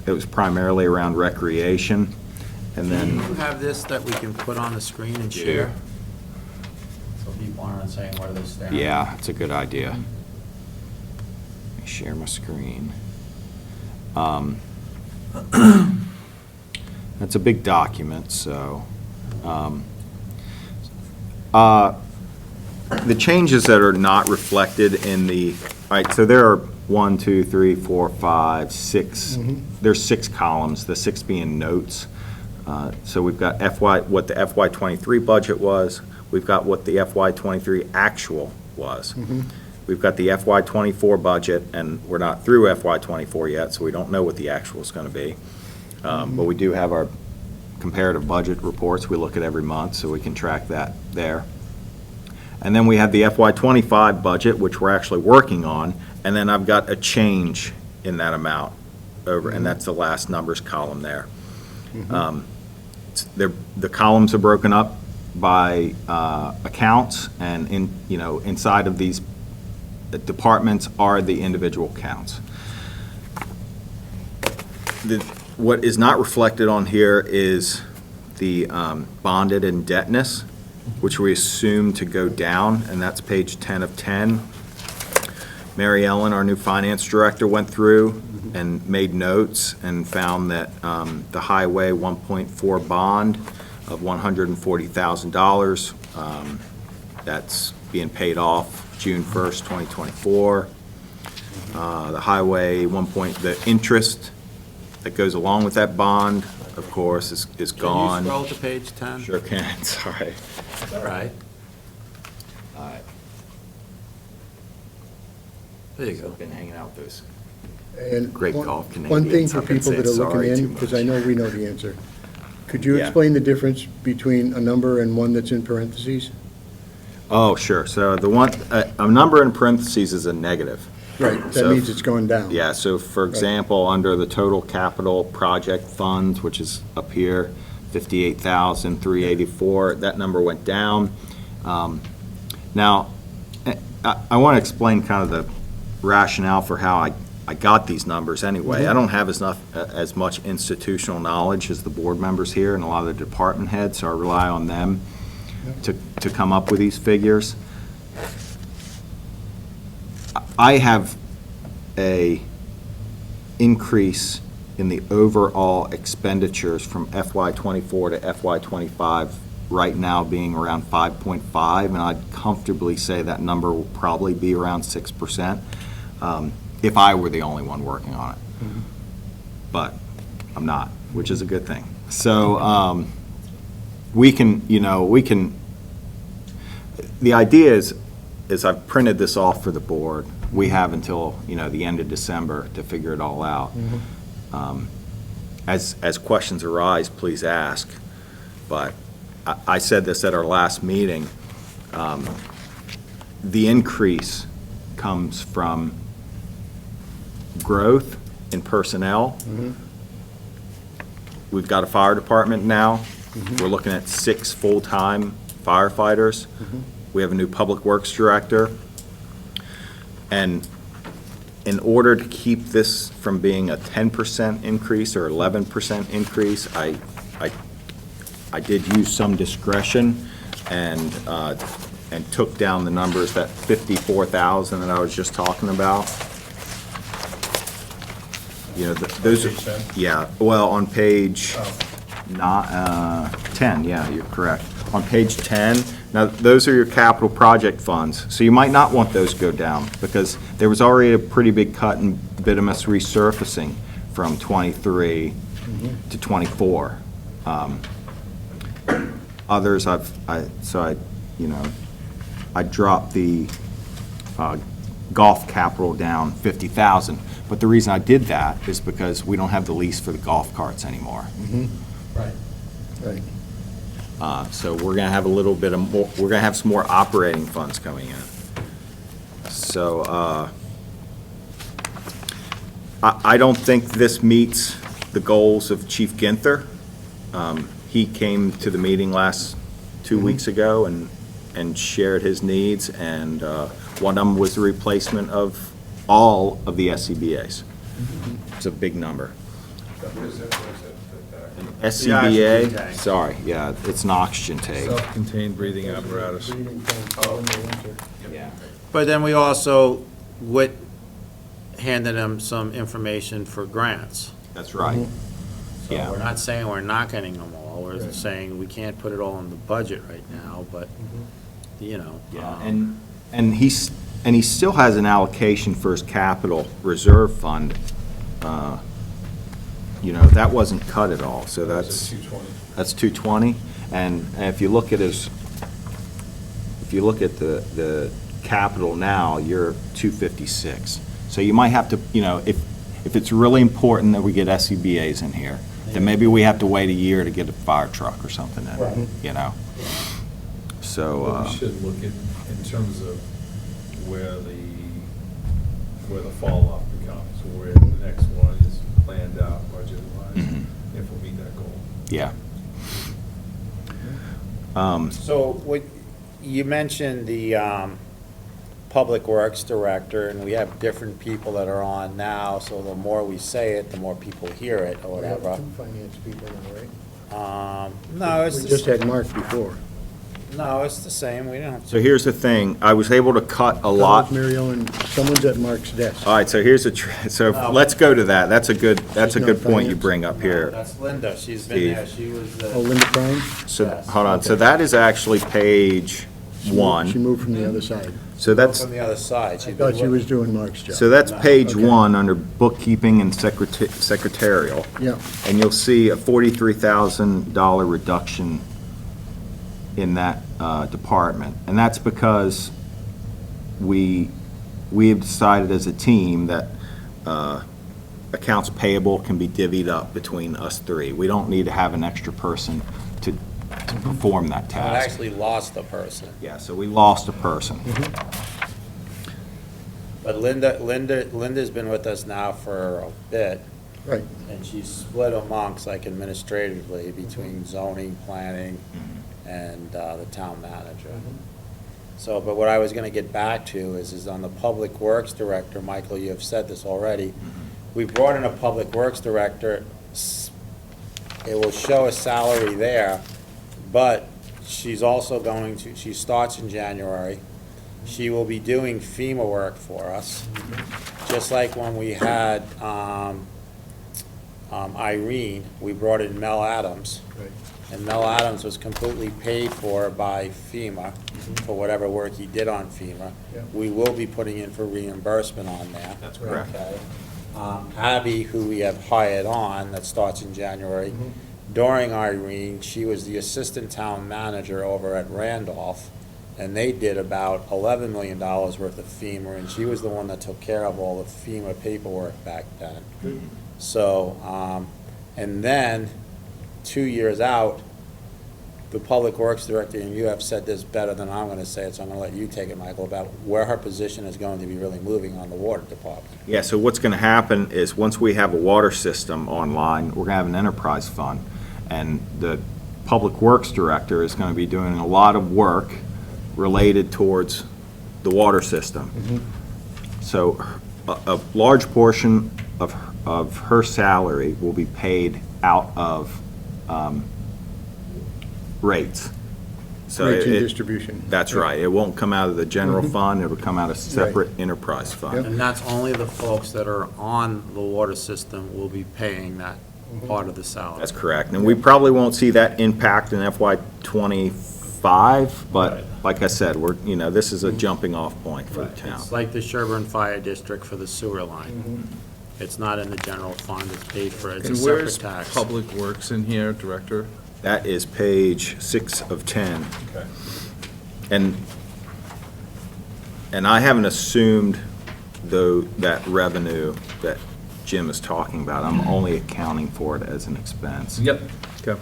it was primarily around recreation. And
Do
then,
you have this that we can put on the screen and share? So people aren't saying where they stand.
yeah, it's a good idea. Let me share my screen. That's a big document, so, The changes that are not reflected in the, all right, so there are 1, 2, 3, 4, 5, 6, there's 6 columns, the 6 being notes. So we've got what the FY '23 budget was, we've got what the FY '23 actual was. We've got the FY '24 budget, and we're not through FY '24 yet, so we don't know what the actual is going to be. But we do have our comparative budget reports we look at every month, so we can track that there. And then we have the FY '25 budget, which we're actually working on, and then I've got a change in that amount over, and that's the last numbers column there. The columns are broken up by accounts, and inside of these departments are the individual counts. What is not reflected on here is the bonded indebtedness, which we assume to go down, and that's page 10 of 10. Mary Ellen, our new finance director, went through and made notes and found that the Highway 1.4 bond of $140,000, that's being paid off June 1st, 2024. The Highway the interest that goes along with that bond, of course, is gone.
Can you scroll to page 10?
Sure can, sorry.
All right.
All right.
There you go.
Been hanging out with those.
And
Great
one-
golf
One thing
Canadians.
for
I've been
people that are
saying
looking
sorry
in,
too
because
much.
I know we know the answer. Could you
Yeah.
explain the difference between a number and one that's in parentheses?
Oh, sure. So the one, a number in parentheses is a negative.
Right, that
So-
means it's going down.
Yeah, so for example, under the total capital project funds, which is up here, 58,384, that number went down. Now, I want to explain kind of the rationale for how I got these numbers anyway. I don't have as much institutional knowledge as the board members here and a lot of the department heads, so I rely on them to come up with these figures. I have a increase in the overall expenditures from FY '24 to FY '25 right now being around 5.5, and I'd comfortably say that number will probably be around 6%, if I were the only one working on it. But I'm not, which is a good thing. So we can, the idea is I've printed this off for the board. We have until, the end of December to figure it all out. As questions arise, please ask. But I said this at our last meeting. The increase comes from growth in personnel. We've got a fire department now. We're looking at 6 full-time firefighters. We have a new public works director. And in order to keep this from being a 10% increase or 11% increase, I did use some discretion and took down the numbers, that 54,000 that I was just talking about. Those, yeah, well, on page 10, yeah, you're correct. On page 10, now, those are your capital project funds, so you might not want those to go down, because there was already a pretty big cut in bituminous resurfacing from '23 to '24. Others, I dropped the golf capital down 50,000, but the reason I did that is because we don't have the lease for the golf carts anymore.
Right.
So we're going to have a little bit of more, we're going to have some more operating funds coming in. So I don't think this meets the goals of Chief Ginther. He came to the meeting last 2 weeks ago and shared his needs, and one of them was the replacement of all of the SCBA's. It's a big number. SCBA, sorry, yeah, it's an oxygen tank.
Self-contained breathing apparatus.
Yeah.
But then we also handed them some information for grants.
That's right.
So
Yeah.
we're not saying we're not getting them all, we're saying we can't put it all in the budget right now, but you know.
Yeah, and he still has an allocation for his capital reserve fund. You know, that wasn't cut at all, so that's.
220.
That's 220, and if you look at the capital now, you're 256. So you might have to, you know, if it's really important that we get SCBA's in here, then maybe we have to wait a year to get a fire truck or something in, you know? So,
What we should look at in terms of where the fall off becomes, where the next one is planned out budget-wise, if we meet that goal.
yeah.
So what, you mentioned the Public Works Director, and we have different people that are on now, so the more we say it, the more people hear it, or
We have
whatever.
two finance people now, right?
No, it's
We
the
just had Mark before.
No, it's the same, we don't have to.
So here's the thing, I was able to cut a lot.
Mary Ellen, someone's at Mark's desk.
All right, so here's so
No.
let's go to that. That's a good
She's not
point you
finance?
bring up here.
That's Linda, she's been there, she was
Oh, Linda Prime?
So,
Yes.
hold on, so that is actually page
She
1.
moved from the other side.
So that's,
from the other side.
I thought she was doing Mark's job.
so that's page
Okay.
1 under bookkeeping and secretarial.
Yeah,
And you'll see a $43,000 reduction in that department. And that's because we have decided as a team that accounts payable can be divvied up between us three. We don't need to have an extra person to perform that
It
task.
actually lost a person.
Yeah, so we lost a person.
But Linda's been with us now for a bit,
right.
and she's split amongst, like administratively, between zoning, planning, and the town manager. So, but what I was gonna get back to is on the Public Works Director, Michael, you have said this already. We brought in a Public Works Director, it will show a salary there, but she's also going to, she starts in January. She will be doing FEMA work for us, just like when we had Irene, we brought in Mel Adams.
Right.
And Mel Adams was completely paid for by FEMA for whatever work he did on FEMA.
Yeah.
We will be putting in for reimbursement on that.
That's correct.
Okay. Abby, who we have hired on, that starts in January, during Irene, she was the assistant town manager over at Randolph, and they did about $11 million worth of FEMA, and she was the one that took care of all the FEMA paperwork back then. So, and then, 2 years out, the Public Works Director, and you have said this better than I'm gonna say it, so I'm gonna let you take it, Michael, about where her position is going to be really moving on the water department.
Yeah, so what's going to happen is, once we have a water system online, we're going to have an enterprise fund, and the Public Works Director is going to be doing a lot of work related towards the water system. So a large portion of her salary will be paid out of rates. So
Rates and
it-
distribution.
That's
Yeah.
right. It won't come out of the general fund, it'll come out of separate enterprise fund.
Yep.
And that's only the folks that are on the water system will be paying that part of the salary.
That's correct. And we probably won't see that impact in FY '25, but
Right.
like I said, this is a jumping off point for the town.
It's like the Sherburne Fire District for the sewer line. It's not in the general fund, it's paid for, it's a
And
separate
where's
tax.
Public Works in here, Director?
That is page 6 of 10.
Okay.
And I haven't assumed, though, that revenue that Jim is talking about. I'm only accounting for it as an expense.
Yep. Okay.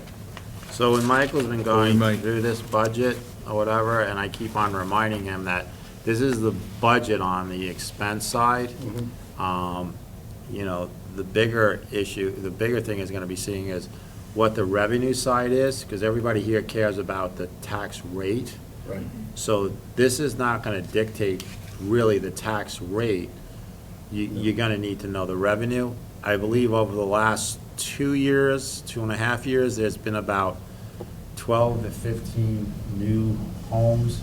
So when Michael's been
we
going
might-
through this budget or whatever, and I keep on reminding him that this is the budget on the expense side, the bigger issue, the bigger thing is gonna be seeing is what the revenue side is, because everybody here cares about the tax rate.
Right.
So this is not gonna dictate really the tax rate. You're gonna need to know the revenue. I believe over the last 2 years, 2.5 years, there's been about 12 to 15 new homes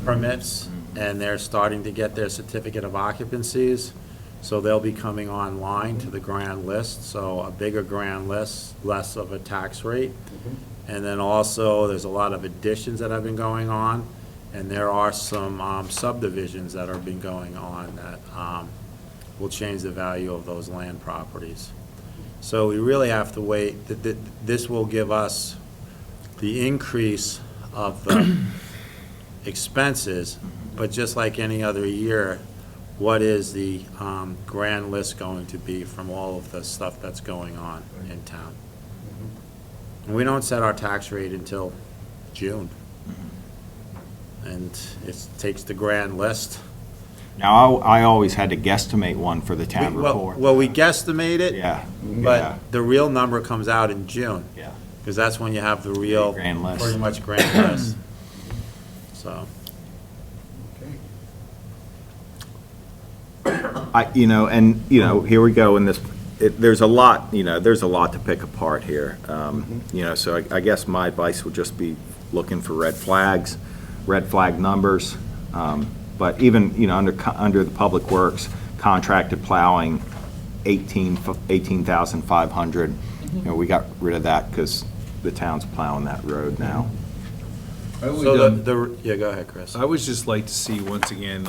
permits, and they're starting to get their certificate of occupancies. So they'll be coming online to the grand list, so a bigger grand list, less of a tax rate. And then also, there's a lot of additions that have been going on, And there are some subdivisions that have been going on that will change the value of those land properties. So we really have to wait. This will give us the increase of the expenses, but just like any other year, what is the grand list going to be from all of the stuff that's going on in town? And we don't set our tax rate until June. And it takes the grand list.
Now, I always had to guesstimate one for the town report.
Well, we guesstimate it.
Yeah. Yeah.
But the real number comes out in June.
Yeah.
Because that's when you have the real,
Grand list.
pretty much grand list. So,
Here we go in this, there's a lot to pick apart here. So I guess my advice would just be looking for red flag numbers. But even, under the Public Works, contracted plowing, 18,500. We got rid of that because the town's plowing that road now.
yeah, go ahead, Chris.
I would just like to see, once again,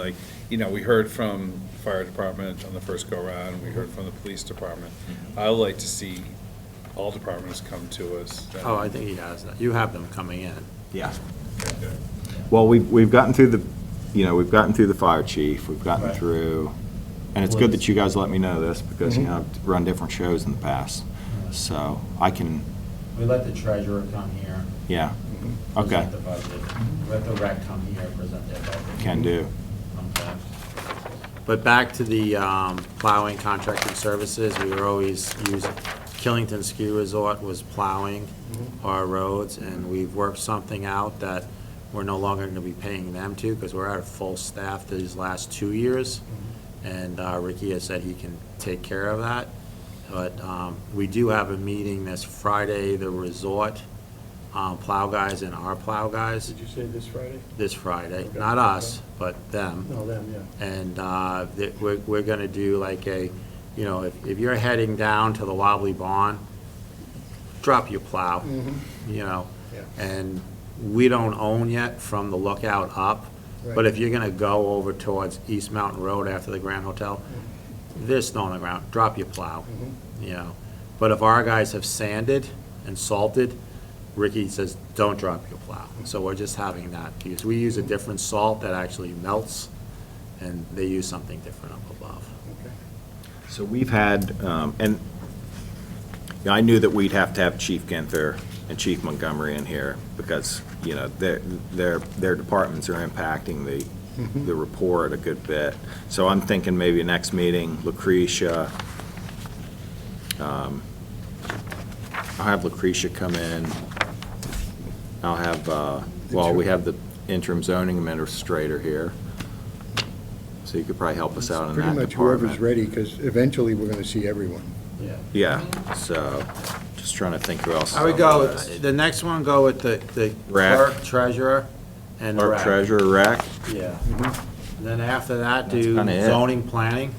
we heard from fire department on the first go-around, we heard from the police department. I would like to see all departments come to us.
Oh, I think he has that. You have them coming in.
Yeah. Well, we've gotten through the fire chief, we've gotten through, and it's good that you guys let me know this, because, I've run different shows in the past, so I can.
We let the treasurer come here.
Yeah, okay.
Present the budget. Let the rec come here, present their budget.
Can do.
Okay. But back to the plowing contracting services, we were always using, Killington Ski Resort was plowing our roads, and we've worked something out that we're no longer going to be paying them to, because we're at a full staff these last 2 years, and Ricky has said he can take care of that. But we do have a meeting this Friday, the resort plow guys and our plow guys.
Did you say this Friday?
This Friday,
Okay.
not us, but them.
No, them, yeah.
And we're going to do like if you're heading down to the Wobbly Barn, drop your plow,
Yeah.
and we don't own yet from the lookout up, but
Right.
if you're going to go over towards East Mountain Road after the Grand Hotel, there's snow on the ground, drop your plow, But if our guys have sanded and salted, Ricky says, don't drop your plow. So we're just having that, because we use a different salt that actually melts, and they use something different up above.
So we've had, and I knew that we'd have to have Chief Ginther and Chief Montgomery in here, because, their departments are impacting the report a good bit. So I'm thinking maybe next meeting, Lucretia, I'll have Lucretia come in. I'll have, we have the interim zoning administrator here, so you could probably help us out in that
Pretty
department.
much whoever's ready, because eventually we're going to see everyone.
Yeah, so, just trying to think who else. is
I would
on
go,
the list.
the next one, go with the
Rec.
clerk, treasurer, and the
Clerk,
rec.
treasurer, rec.
Yeah. And then after that,
That's
do
kinda it.
zoning planning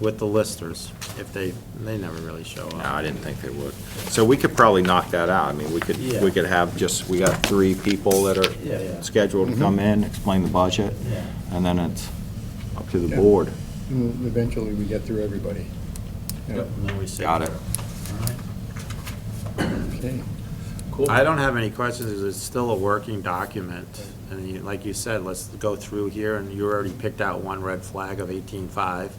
with the listers, if they never really show
No,
up.
I didn't think they would. So we could probably knock that out. I mean, we could have we got 3 people that are
Yeah.
scheduled to come in, explain the budget,
Yeah.
and then it's up to the
Yeah.
board.
And eventually we get through everybody. Yeah.
Yep, and then we sit
Got it.
there. All right.
Okay.
I don't have any questions, it's still a working document, and like you said, let's go through here, and you already picked out one red flag of 18.5.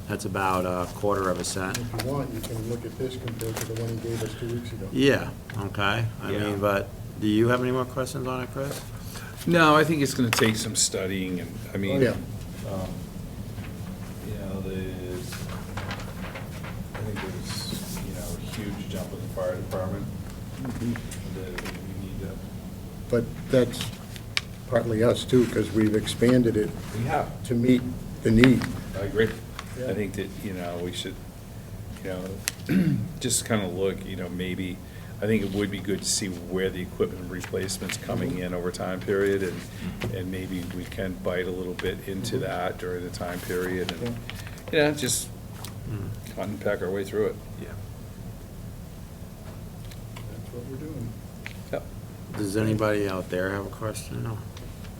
That's about a quarter of a cent.
If you want, you can look at this compared to the one he gave us 2 weeks ago.
Yeah, okay, I
Yeah.
mean, but, do you have any more questions on it, Chris?
No, I think it's gonna take some studying, and, I mean,
Oh, yeah.
I think there's, a huge jump in the fire department. That we need to.
But that's partly us too, because we've expanded it to meet the need.
I agree.
Yeah.
I think that, we should, just kind of look, maybe, I think it would be good to see where the equipment replacement's coming in over time period, and maybe we can bite a little bit into that during the time period, and, just cut and pack our way through it.
Yeah.
That's what we're doing.
Yep.
Does anybody out there have a question? No.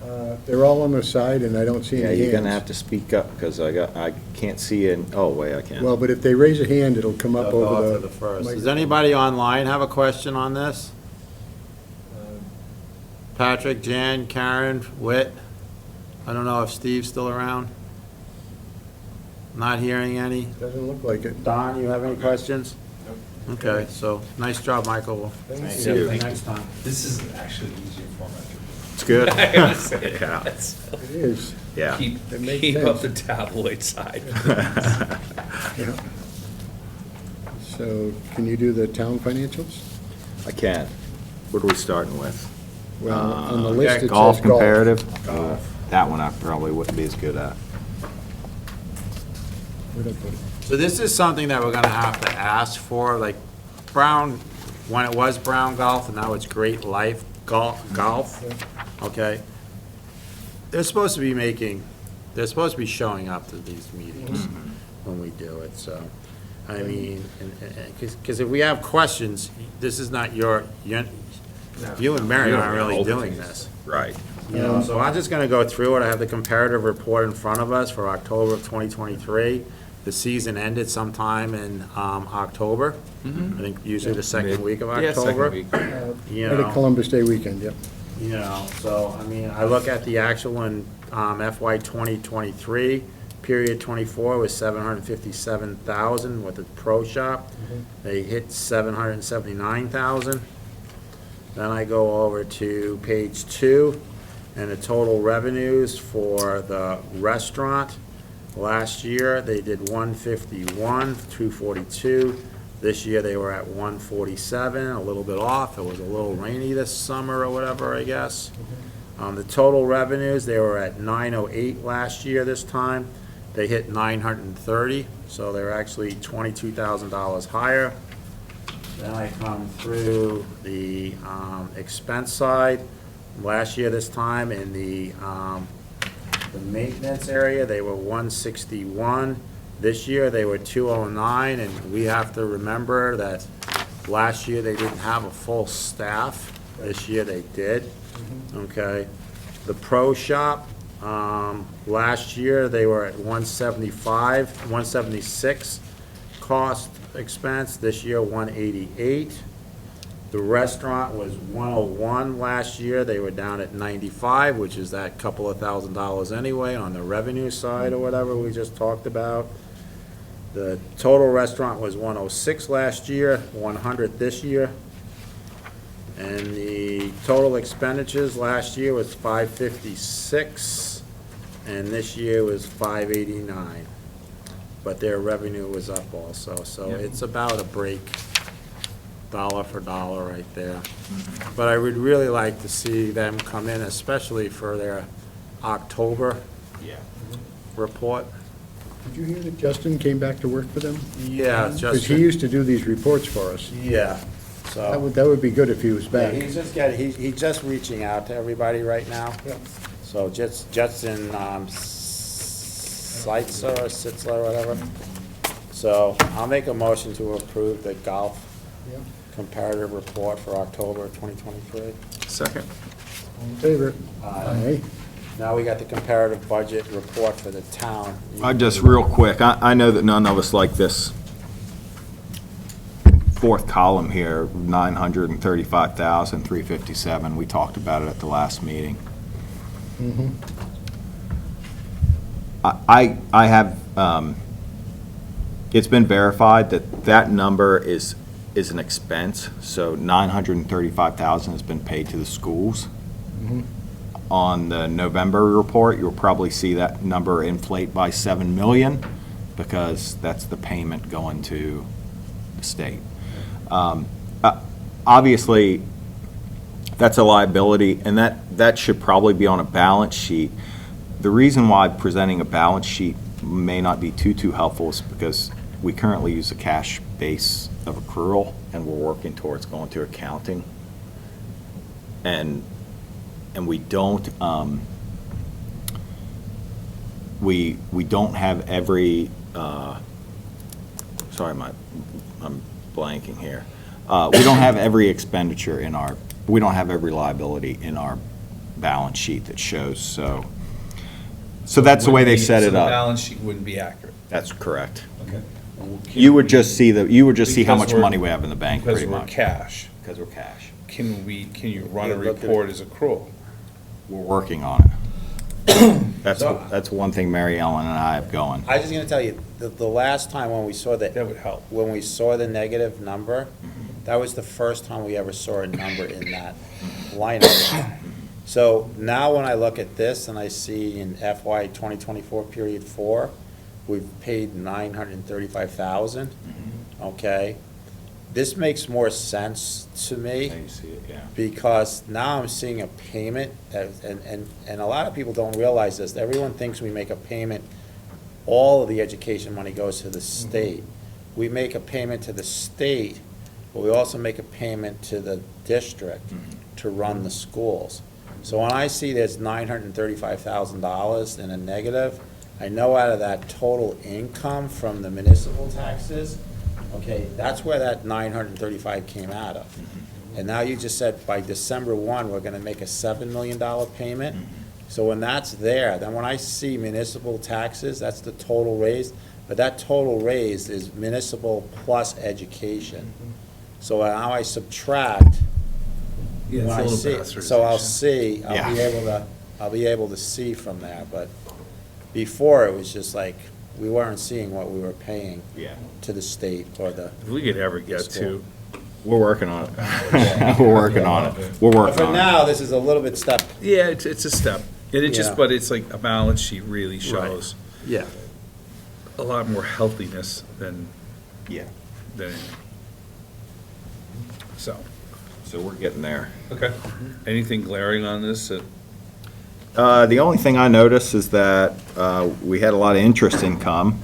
They're all on the side, and I don't see
Yeah,
any
you're gonna
hands.
have to speak up, because I can't see in, oh, wait, I can.
Well, but if they raise a hand, it'll come up
They'll go
over
up
the...
to the first. Does
microphone.
anybody online have a question on this? Patrick, Jan, Karen, Whit? I don't know if Steve's still around. Not hearing any.
Doesn't look like it.
Don, you have any questions? Okay, so, nice job, Michael.
Thank
See
you.
you next time.
This is actually the easier format.
It's good.
I gotta say,
Yeah.
it's-
It is.
Yeah.
Keep,
It makes
keep up the
sense.
tabloid side.
Yeah. So, can you do the town financials?
I can. What are we starting with?
Well, on the
Uh,
list, it says
Golf
golf.
comparative? That one I probably wouldn't be as good at.
Where'd I put it?
So this is something that we're gonna have to ask for, like Brown, when it was Brown Golf, and now it's Great Life Golf, okay? They're supposed to be showing up to these meetings when we do it, so, I mean, because if we have questions, this is not you and Mary aren't really doing this.
Right.
You know, so I'm just gonna go through it. I have the comparative report in front of us for October of 2023. The season ended sometime in October. I think usually the second week of
Yeah, second
October.
week.
You
Right at
know,
Columbus Day weekend, yep.
you know, so, I mean, I look at the actual in FY 2023, period 24 was 757,000 with the pro shop. They hit 779,000. Then I go over to page 2, and the total revenues for the restaurant. Last year, they did 151, 242. This year, they were at 147, a little bit off. It was a little rainy this summer or whatever, I guess. The total revenues, they were at 908 last year this time. They hit 930, so they're actually $22,000 higher. Then I come through the expense side. Last year this time in the maintenance area, they were 161. This year, they were 209, and we have to remember that last year they didn't have a full staff. This year they did, okay? The pro shop, last year, they were at 175, 176 cost expense. This year, 188. The restaurant was 101 last year. They were down at 95, which is that couple of $1,000s anyway on the revenue side or whatever we just talked about. The total restaurant was 106 last year, 100 this year. And the total expenditures last year was 556, and this year was 589. But their revenue was up also, so it's about a break, dollar for dollar right there. But I would really like to see them come in, especially for their October report.
Did you hear that Justin came back to work for them?
Yeah,
Because he
just,
used to do these reports for us.
yeah, so.
That would be good if he was
Yeah,
back.
he's just reaching out to everybody right now.
Yeah.
So just in Sitzler or Sitzler or whatever. So I'll make a motion to approve the golf
Yeah.
comparative report for October 2023.
Second.
All in favor?
Aye. Now we got the comparative budget report for the town.
Just real quick, I know that none of us like this fourth column here, 935,357. We talked about it at the last meeting.
Mhm.
I have, it's been verified that that number is an expense, so 935,000 has been paid to the schools.
Mhm.
On the November report, you'll probably see that number inflate by 7 million, because that's the payment going to the state. Obviously, that's a liability, and that should probably be on a balance sheet. The reason why presenting a balance sheet may not be too helpful is because we currently use a cash base of accrual, and we're working towards going to accounting. And we don't, we don't have every, sorry, I'm blanking here. We don't have every expenditure in our, we don't have every liability in our balance sheet that shows, so that's the way they set
So
it
the
up.
balance sheet wouldn't be accurate.
That's correct.
Okay.
You would just see how much
Because we're-
money we have in the bank, pretty
Because we're
much.
cash.
Because we're cash.
Can you run a
Yeah, look at
report as accrual?
We're working on it. That's one thing Mary Ellen and I have going.
I was just gonna tell you, the last time when we saw
That would help.
when we saw the negative number, that was the first time we ever saw a number in that line item. So now when I look at this and I see in FY 2024 period 4, we've paid 935,000, okay? This makes more sense to me.
Now you see it, yeah.
Because now I'm seeing a payment, and a lot of people don't realize this, everyone thinks we make a payment, all of the education money goes to the state. We make a payment to the state, but we also make a payment to the district to run the schools. So when I see there's $935,000 in a negative, I know out of that total income from the municipal taxes, okay, that's where that 935 came out of. And now you just said by December 1, we're gonna make a $7 million payment. So when that's there, then when I see municipal taxes, that's the total raise, but that total raise is municipal plus education. So now I subtract,
Yeah,
when I
it's a
see,
little
so I'll
bastardization.
see, I'll be able to see from there, but before it was just like, we weren't seeing what we were paying
Yeah.
to the state or the.
If we could ever get to,
We're working on it. We're working on it. We're
But
working
for
on it.
now, this is a little bit step,
yeah, it's a step. And it
Yeah.
just, but it's like a balance sheet really shows
yeah.
a lot more healthiness than
Yeah.
anything. So,
So we're getting there.
okay. Anything glaring on this?
The only thing I noticed is that we had a lot of interest income.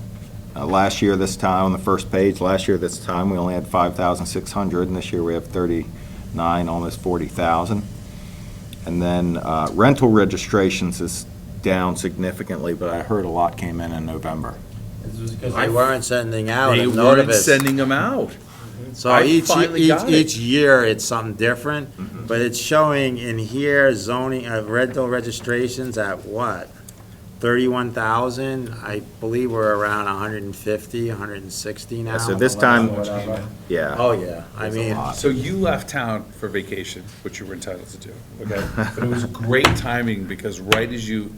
Last year, this time, on the first page, last year, this time, we only had 5,600, and this year we have 39, almost 40,000. And then rental registrations is down significantly, but I heard a lot came in November.
Because they weren't sending out
They
a
weren't
notice.
sending them out.
So
I
each
finally got it.
each year, it's something different, but it's showing in here zoning, rental registrations at what? 31,000, I believe we're around 150, 160 now.
So this time,
Whatever.
yeah.
Oh, yeah, I
It's a
mean,
lot.
So you left town for vacation, which you were entitled to do, okay? But it was great timing, because right as you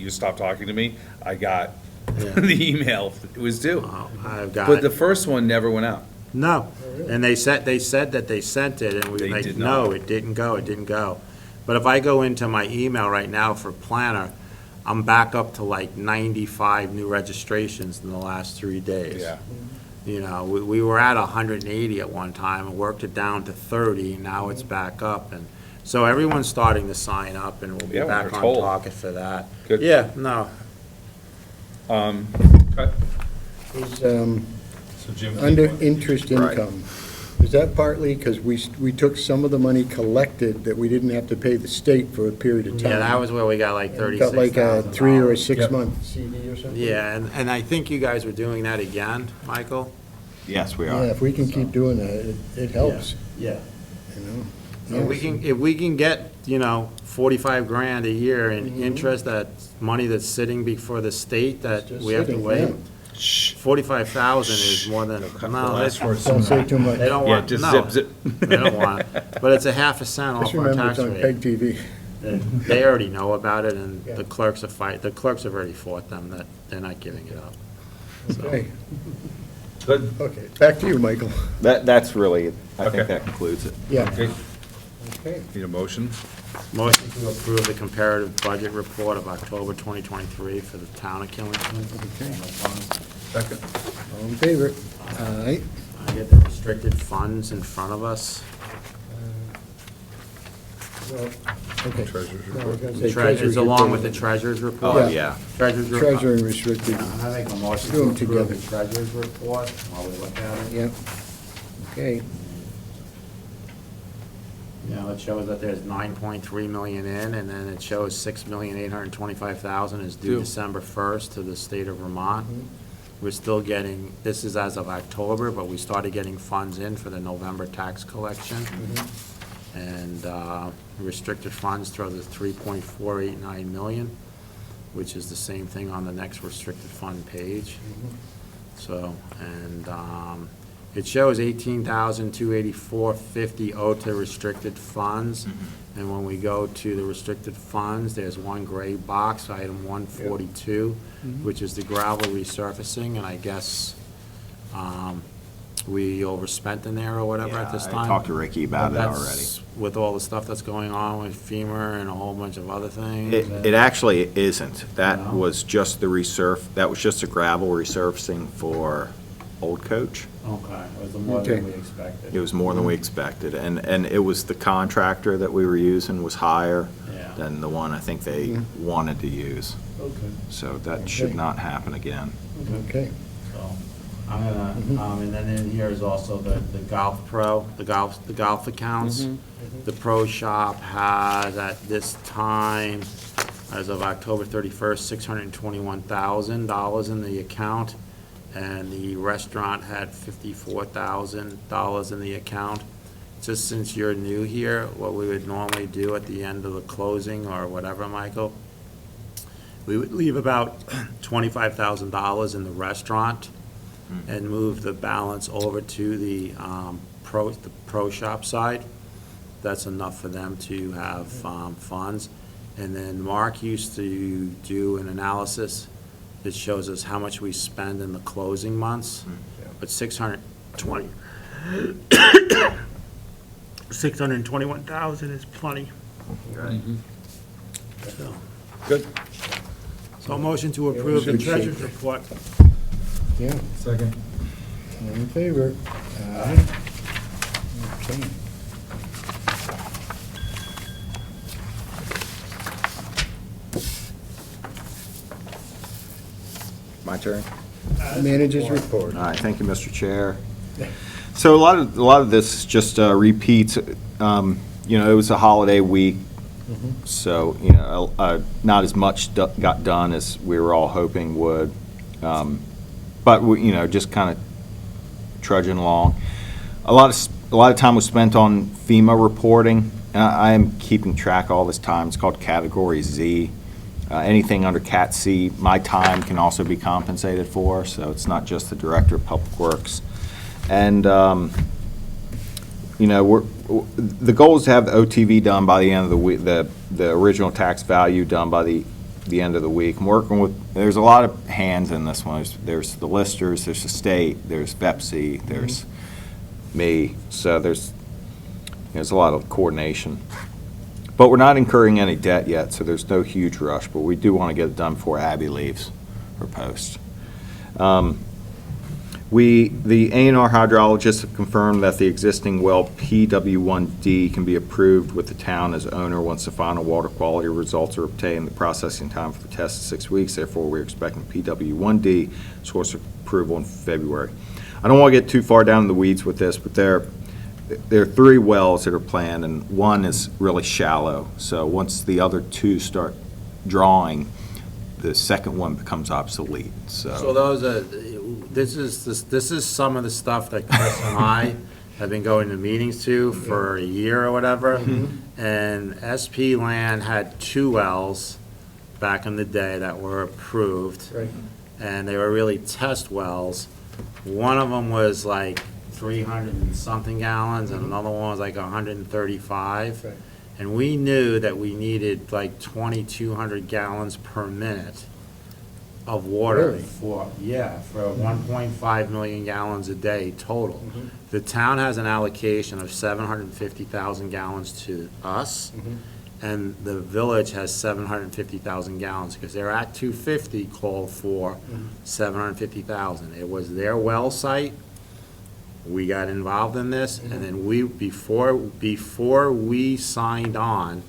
stopped talking to me, I got
Yeah.
the email, it was due.
oh, I've got
But the
it.
first one never went out.
No, and they said that they sent it, and we
They
were like,
did
no,
not.
it didn't go. But if I go into my email right now for Planner, I'm back up to like 95 new registrations in the last 3 days.
Yeah.
You know, we were at 180 at one time and worked it down to 30, and now it's back up. And so everyone's starting to sign up, and we'll be
Yeah,
back
we're
on
told.
target for that.
Good.
Yeah, no,
Okay.
Is,
So Jim.
under interest
Right.
income, is that partly because we took some of the money collected that we didn't have to pay the state for a period of time?
yeah, that was where we got like
And got like a
$36,000.
3 or a
Yep.
6 month CD or something?
Yeah, and I think you guys were doing that again, Michael?
Yes, we
Yeah,
are.
if we can keep doing that, it helps,
Yeah.
you know?
If we can get, 45 grand a year in interest, that's money that's sitting before the state that
Just
we have to
sitting,
wait.
yeah.
45,000 is more than, no,
Last
they
word.
Don't say too much.
don't
Yeah,
want,
just
no.
zip.
They don't want it, but it's a half a cent
Just
off our
remember,
tax
it's on PEG
rate.
TV.
They already know about it, and
Yeah.
the clerks have already fought them, that they're not giving it up. So-
Okay,
Good.
okay, back to you, Michael.
That's really, I think
Okay.
that concludes it.
Yeah.
Okay.
Okay.
Need a motion?
Motion to approve the comparative budget report of October 2023 for the town of Killington.
Second.
All in favor? Aye.
I get the restricted funds in front of us.
Well, okay.
Treasurer's
No, I was gonna say
Treasurer's,
treasurer's
along with the
report.
treasurer's report.
Oh,
Yeah.
yeah.
Treasurer's report.
Treasurer and restricted,
I make a motion
Do
to
'em
approve
together.
the treasurer's report while we look at it.
yeah. Okay,
You know, it shows that there's 9.3 million in, and then it shows 6,825,000 is due
Due.
December 1st to the state of Vermont.
Mm-hmm.
We're still getting, this is as of October, but we started getting funds in for the November tax collection. And restricted funds throw the 3.489 million, which is the same thing on the next restricted fund page. So, and it shows 18,284.50 owed to restricted funds. And when we go to the restricted funds, there's one gray box, item 142, which is the gravel resurfacing, and I guess we overspent in there or whatever at this
I
time.
talked to Ricky about it
That's
already.
with all the stuff that's going on with FEMA and a whole bunch of other things.
It actually isn't. That
No?
was just the that was just a gravel resurfacing for Old Coach.
Okay, it was more
Okay.
than we expected.
It was more than we expected, and it was the contractor that we were using was higher
Yeah.
than the one I think they wanted to use.
Okay.
So that should
Okay.
not happen again.
Okay.
So, I'm gonna, and then in here is also the Golf Pro, the golf accounts. The Pro Shop has at this time, as of October 31st, $621,000 in the account. And the restaurant had $54,000 in the account. Just since you're new here, what we would normally do at the end of the closing or whatever, Michael, we would leave about $25,000 in the restaurant and move the balance over to the Pro Shop side. That's enough for them to have funds. And then Mark used to do an analysis that shows us how much we spend in the closing months, but 621,000 is plenty. So-
Good.
So a motion to approve the
Good shape.
treasurer's report.
Yeah,
Second.
all in favor? Aye. Okay.
My turn?
Managers report.
All right, thank you, Mr. Chair. So a lot of this is just repeats. You know, it was a holiday week, so, you know, not as much got done as we were all hoping would. But, you know, just kind of trudging along. A lot of time was spent on FEMA reporting. I am keeping track all this time. It's called Category Z. Anything under Cat C, my time can also be compensated for, so it's not just the Director of Public Works. And, you know, the goal is to have the OTV done by the end of the week, the original tax value done by the end of the week. I'm working with, there's a lot of hands in this one. There's the listers, there's the state, there's VEPC, there's me, so there's a lot of coordination. But we're not incurring any debt yet, so there's no huge rush, but we do want to get it done before Abby leaves her post. The A&R hydrologists have confirmed that the existing well PW1D can be approved with the town as owner once the final water quality results are obtained. The processing time for the test is 6 weeks, therefore we're expecting PW1D source approval in February. I don't want to get too far down in the weeds with this, but there are 3 wells that are planned, and one is really shallow. So once the other 2 start drawing, the second one becomes obsolete.
So those are, this is some of the stuff that Chris and I have been going to meetings to for a year or whatever. And SP Land had 2 wells back in the day that were approved.
Right.
And they were really test wells. One of them was like 300 and something gallons, and another one was like 135.
Right.
And we knew that we needed like 2,200 gallons per minute of water
Really?
for 1.5 million gallons a day total. The town has an allocation of 750,000 gallons to us, and the village has 750,000 gallons, because their Act 250 called for 750,000. It was their well site. We got involved in this, and then before we signed on,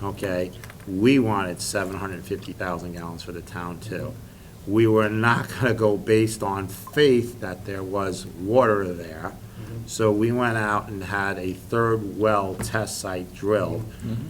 okay, we wanted 750,000 gallons for the town too. We were not gonna go based on faith that there was water there. So we went out and had a third well test site drilled,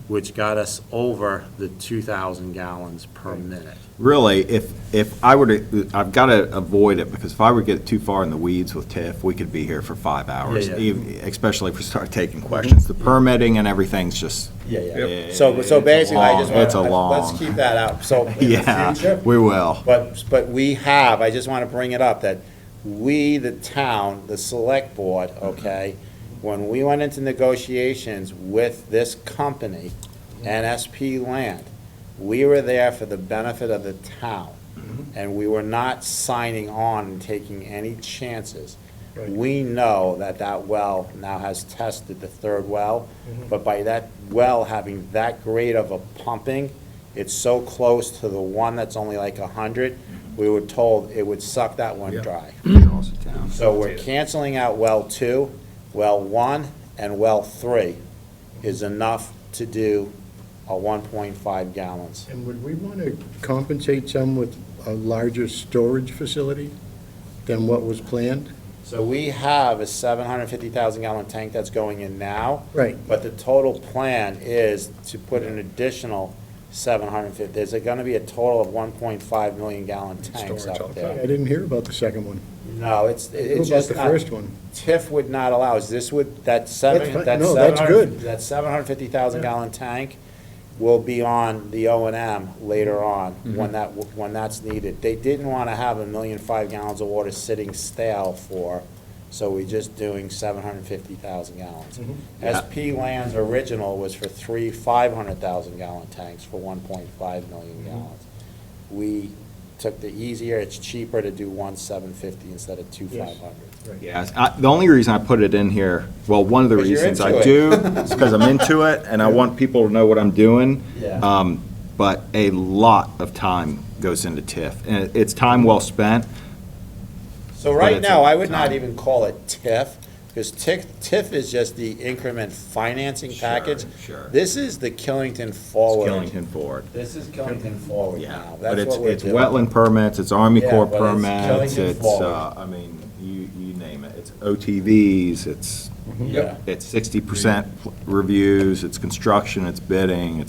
which got us over the 2,000 gallons per minute.
Really, if I were to, I've got to avoid it, because if I were to get too far in the weeds with TIF, we could be here for 5 hours,
Yeah.
especially if we start taking questions. The permitting and everything's just,
Yeah. So basically, I just
It's a
want,
long-
let's keep that out. So in the
yeah,
future,
we will.
But we have, I just want to bring it up, that we, the town, the select board, okay, when we went into negotiations with this company, NSP Land, we were there for the benefit of the town, and we were not signing on and taking any chances. We know that that well now has tested the third well, but by that well having that great of a pumping, it's so close to the one that's only like 100, we were told it would suck that one dry. So we're canceling out well 2, well 1, and well 3 is enough to do a 1.5 gallons.
And would we want to compensate some with a larger storage facility than what was planned?
So we have a 750,000 gallon tank that's going in now.
Right.
But the total plan is to put an additional 750. There's going to be a total of 1.5 million gallon tanks
Storage
out
I
there.
didn't hear about the second one.
No, it's
What about
just
the
not,
first one?
TIF would not allow us. This would, that
fine. No, that's good.
That 750,000 gallon tank will be on the O and M later on, when that's needed. They didn't want to have 1,000,005 gallons of water sitting stale for, so we're just doing 750,000 gallons. SP Land's original was for 3 500,000 gallon tanks for 1.5 million gallons. We took the easier, it's cheaper to do 1,750 instead of 2
Yes.
500.
Yeah, the only reason I put it in here, well, one of the
'Cause you're
reasons I
into
do
it.
is because I'm into it, and I want people to know what I'm doing.
Yeah.
But a lot of time goes into TIF, and it's time well spent.
So
But
right
it's
now,
a
I would not
time.
even call it TIF, because TIF is just the increment financing package.
Sure.
This is the Killington Forward.
Killington Forward.
This is Killington Forward
Yeah,
now.
but
That's what we're
it's
doing.
wetland permits, it's Army
Yeah,
Corps
but it's
permits,
Killington
it's,
Forward.
I mean, you name it. It's OTVs, it's,
Yeah.
it's 60% reviews, it's construction, it's bidding,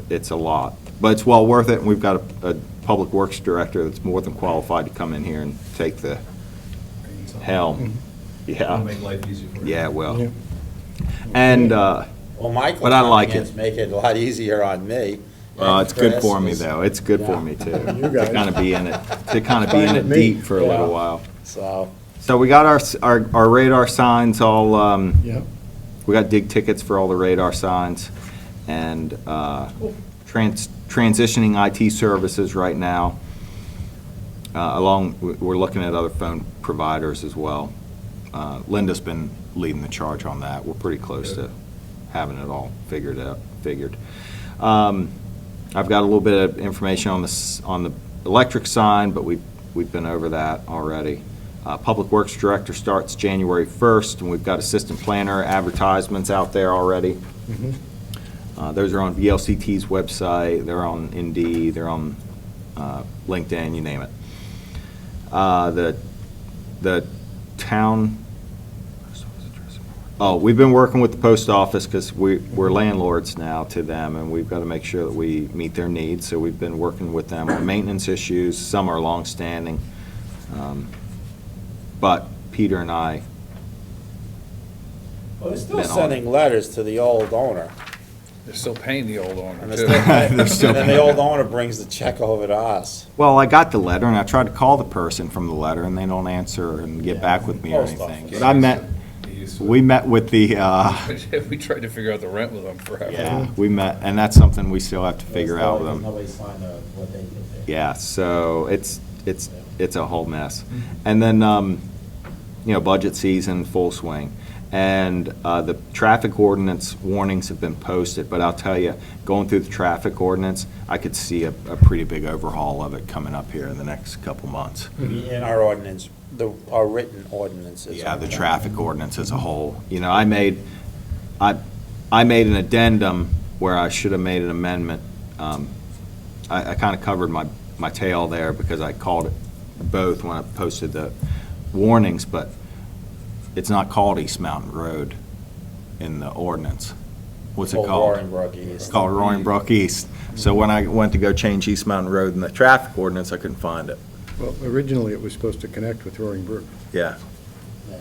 it's a lot. But it's well worth it, and we've got a public works director that's more than qualified to come in here and take the helm.
It'll
Yeah,
make life easier for you.
yeah, it will. And,
Well, Michael
But I like
coming in
it.
to make it a lot easier on me.
it's good
Chris
for me,
is-
though. It's good for
Yeah.
me, too.
You guys.
To kind of be in it, to kind of be in
Fine
it
with me.
deep for a
Yeah.
little while.
So,
So we got our radar signs all,
Yeah.
we got dig tickets for all the radar signs, and transitioning IT services right now. We're looking at other phone providers as well. Linda's been leading the charge on that. We're pretty close to having it all figured. I've got a little bit of information on the electric sign, but we've been over that already. Public Works Director starts January 1st, and we've got assistant planner advertisements out there already. Those are on VLCT's website, they're on Indeed, they're on LinkedIn, you name it. The town, we've been working with the post office because we're landlords now to them, and we've got to make sure that we meet their needs, so we've been working with them on maintenance issues. Some are longstanding. But Peter and I,
well, they're still
Been on
sending letters to the old owner.
They're still paying the old owner,
And
too.
they're
still
and then the
paying.
old owner brings the check over to us.
well, I got the letter, and I tried to call the person from the letter, and they don't answer and get back with me or
Post
anything.
office.
But we met with the,
We tried to figure out the rent with them forever.
yeah, we met, and that's something we still have to figure out with them.
Nobody signed what they did there.
Yeah, so it's a whole mess. And then, budget season, full swing. And the traffic ordinance warnings have been posted, but I'll tell you, going through the traffic ordinance, I could see a pretty big overhaul of it coming up here in the next couple months.
In our ordinance, our written ordinances.
Yeah, the traffic ordinance as a whole. I made an addendum where I should have made an amendment. I kind of covered my tail there because I called it both when I posted the warnings, but it's not called East Mountain Road in the ordinance. What's it
Old
called?
Roaring Brook East.
It's called Roaring Brook East. So when I went to go change East Mountain Road in the traffic ordinance, I couldn't find it.
Well, originally, it was supposed to connect with Roaring Brook.
Yeah.
Yeah,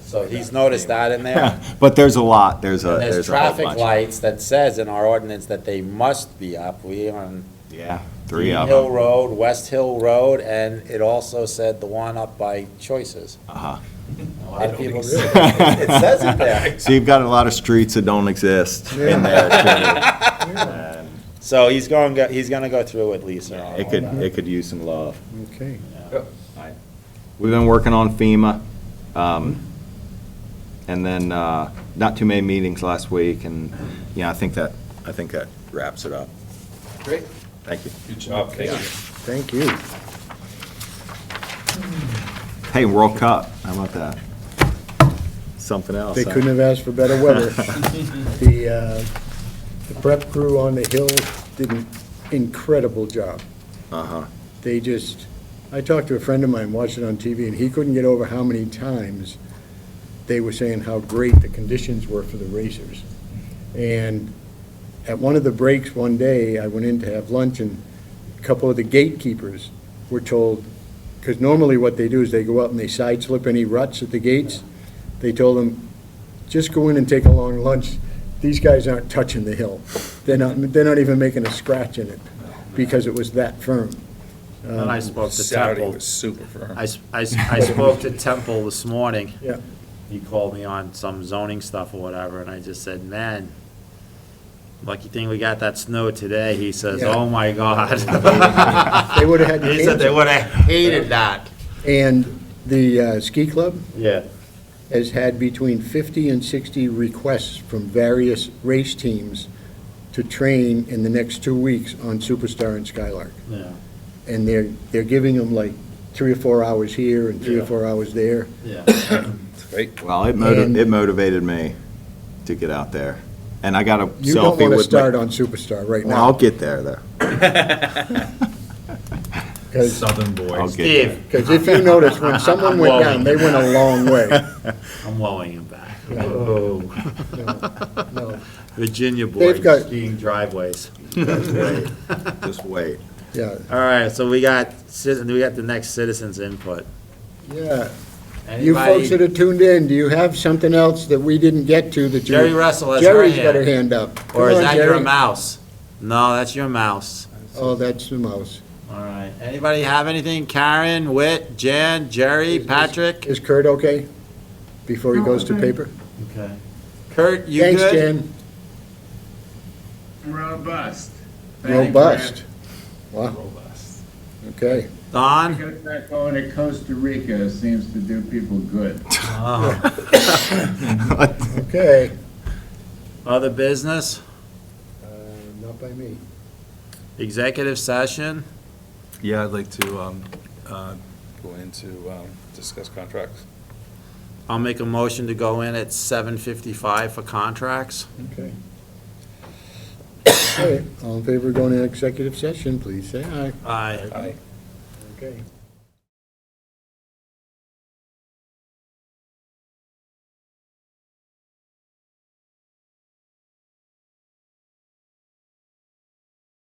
so he's noticed that in there.
But there's a lot, there's a
And there's
whole
traffic
bunch.
lights that says in our ordinance that they must be up. We on
Yeah, 3
Dean
of
Hill
them.
Road, West Hill Road, and it also said the one up by Choices.
Uh-huh.
A lot of people, it says it there.
So you've got a lot of streets that don't exist in there, too. And
So he's gonna go through with Lisa on all that.
it could use some love.
Okay.
We've been working on FEMA, and then, not too many meetings last week, and, yeah, I think that wraps it up.
Great.
Thank you.
Good job, thank you.
Thank you.
Hey, World Cup, how about that? Something else.
They
huh?
couldn't have asked for better weather. The prep crew on the hill did an incredible job.
Uh-huh.
They just, I talked to a friend of mine watching on TV, and he couldn't get over how many times they were saying how great the conditions were for the racers. And at one of the breaks one day, I went in to have lunch, and a couple of the gatekeepers were told, because normally what they do is they go up and they side slip any ruts at the gates. They told them, just go in and take a long lunch. These guys aren't touching the hill. They're not even making a scratch in it, because it was that firm.
And I spoke to
Saturday
Temple.
was super firm.
I spoke to Temple this morning.
Yeah.
He called me on some zoning stuff or whatever, and I just said, man, lucky thing we got that snow today. He says,
Yeah.
oh my God.
They would have had to
He said they
cancel.
would have hated that.
And the ski club
Yeah.
has had between 50 and 60 requests from various race teams to train in the next 2 weeks on Superstar and Skylark.
Yeah.
And they're giving them like 3 or 4 hours here and 3 or
Yeah.
4 hours there.
Yeah.
Great.
Well, it motivated me to get out there. And I got a
You don't
selfie
want to
with
start
my...
on Superstar right
Well, I'll
now.
get there, though.
Southern boys.
I'll get there.
Steve,
Because if you notice, when someone went down, they went a long way.
I'm blowing him back. Oh.
No,
Virginia
They've
boys
got-
skiing driveways.
Just wait.
yeah,
All right, so we got the next citizens input.
yeah. You folks that
Anybody?
are tuned in, do you have something else that we didn't get to that you?
Jerry Russell has her
Jerry's got her
hand.
hand up. Come
Or is
on,
that your
Jerry.
mouse? No, that's your mouse.
Oh, that's the mouse.
All right. Anybody have anything? Karen, Whit, Jan, Jerry, Patrick?
Is Kurt okay? Before he
No,
goes to
okay.
paper?
Okay. Kurt, you
Thanks,
good?
Jan.
Robust.
Robust. Wow,
Robust.
okay.
Don?
Because that going to Costa Rica seems to do people good.
Oh.
Okay.
Other business?
Not by me.
Executive session?
Yeah, I'd like to go into discuss contracts.
I'll make a motion to go in at 7:55 for contracts.
Okay. All right, all in favor of going to executive session, please say aye.
Aye.
Aye.
Okay.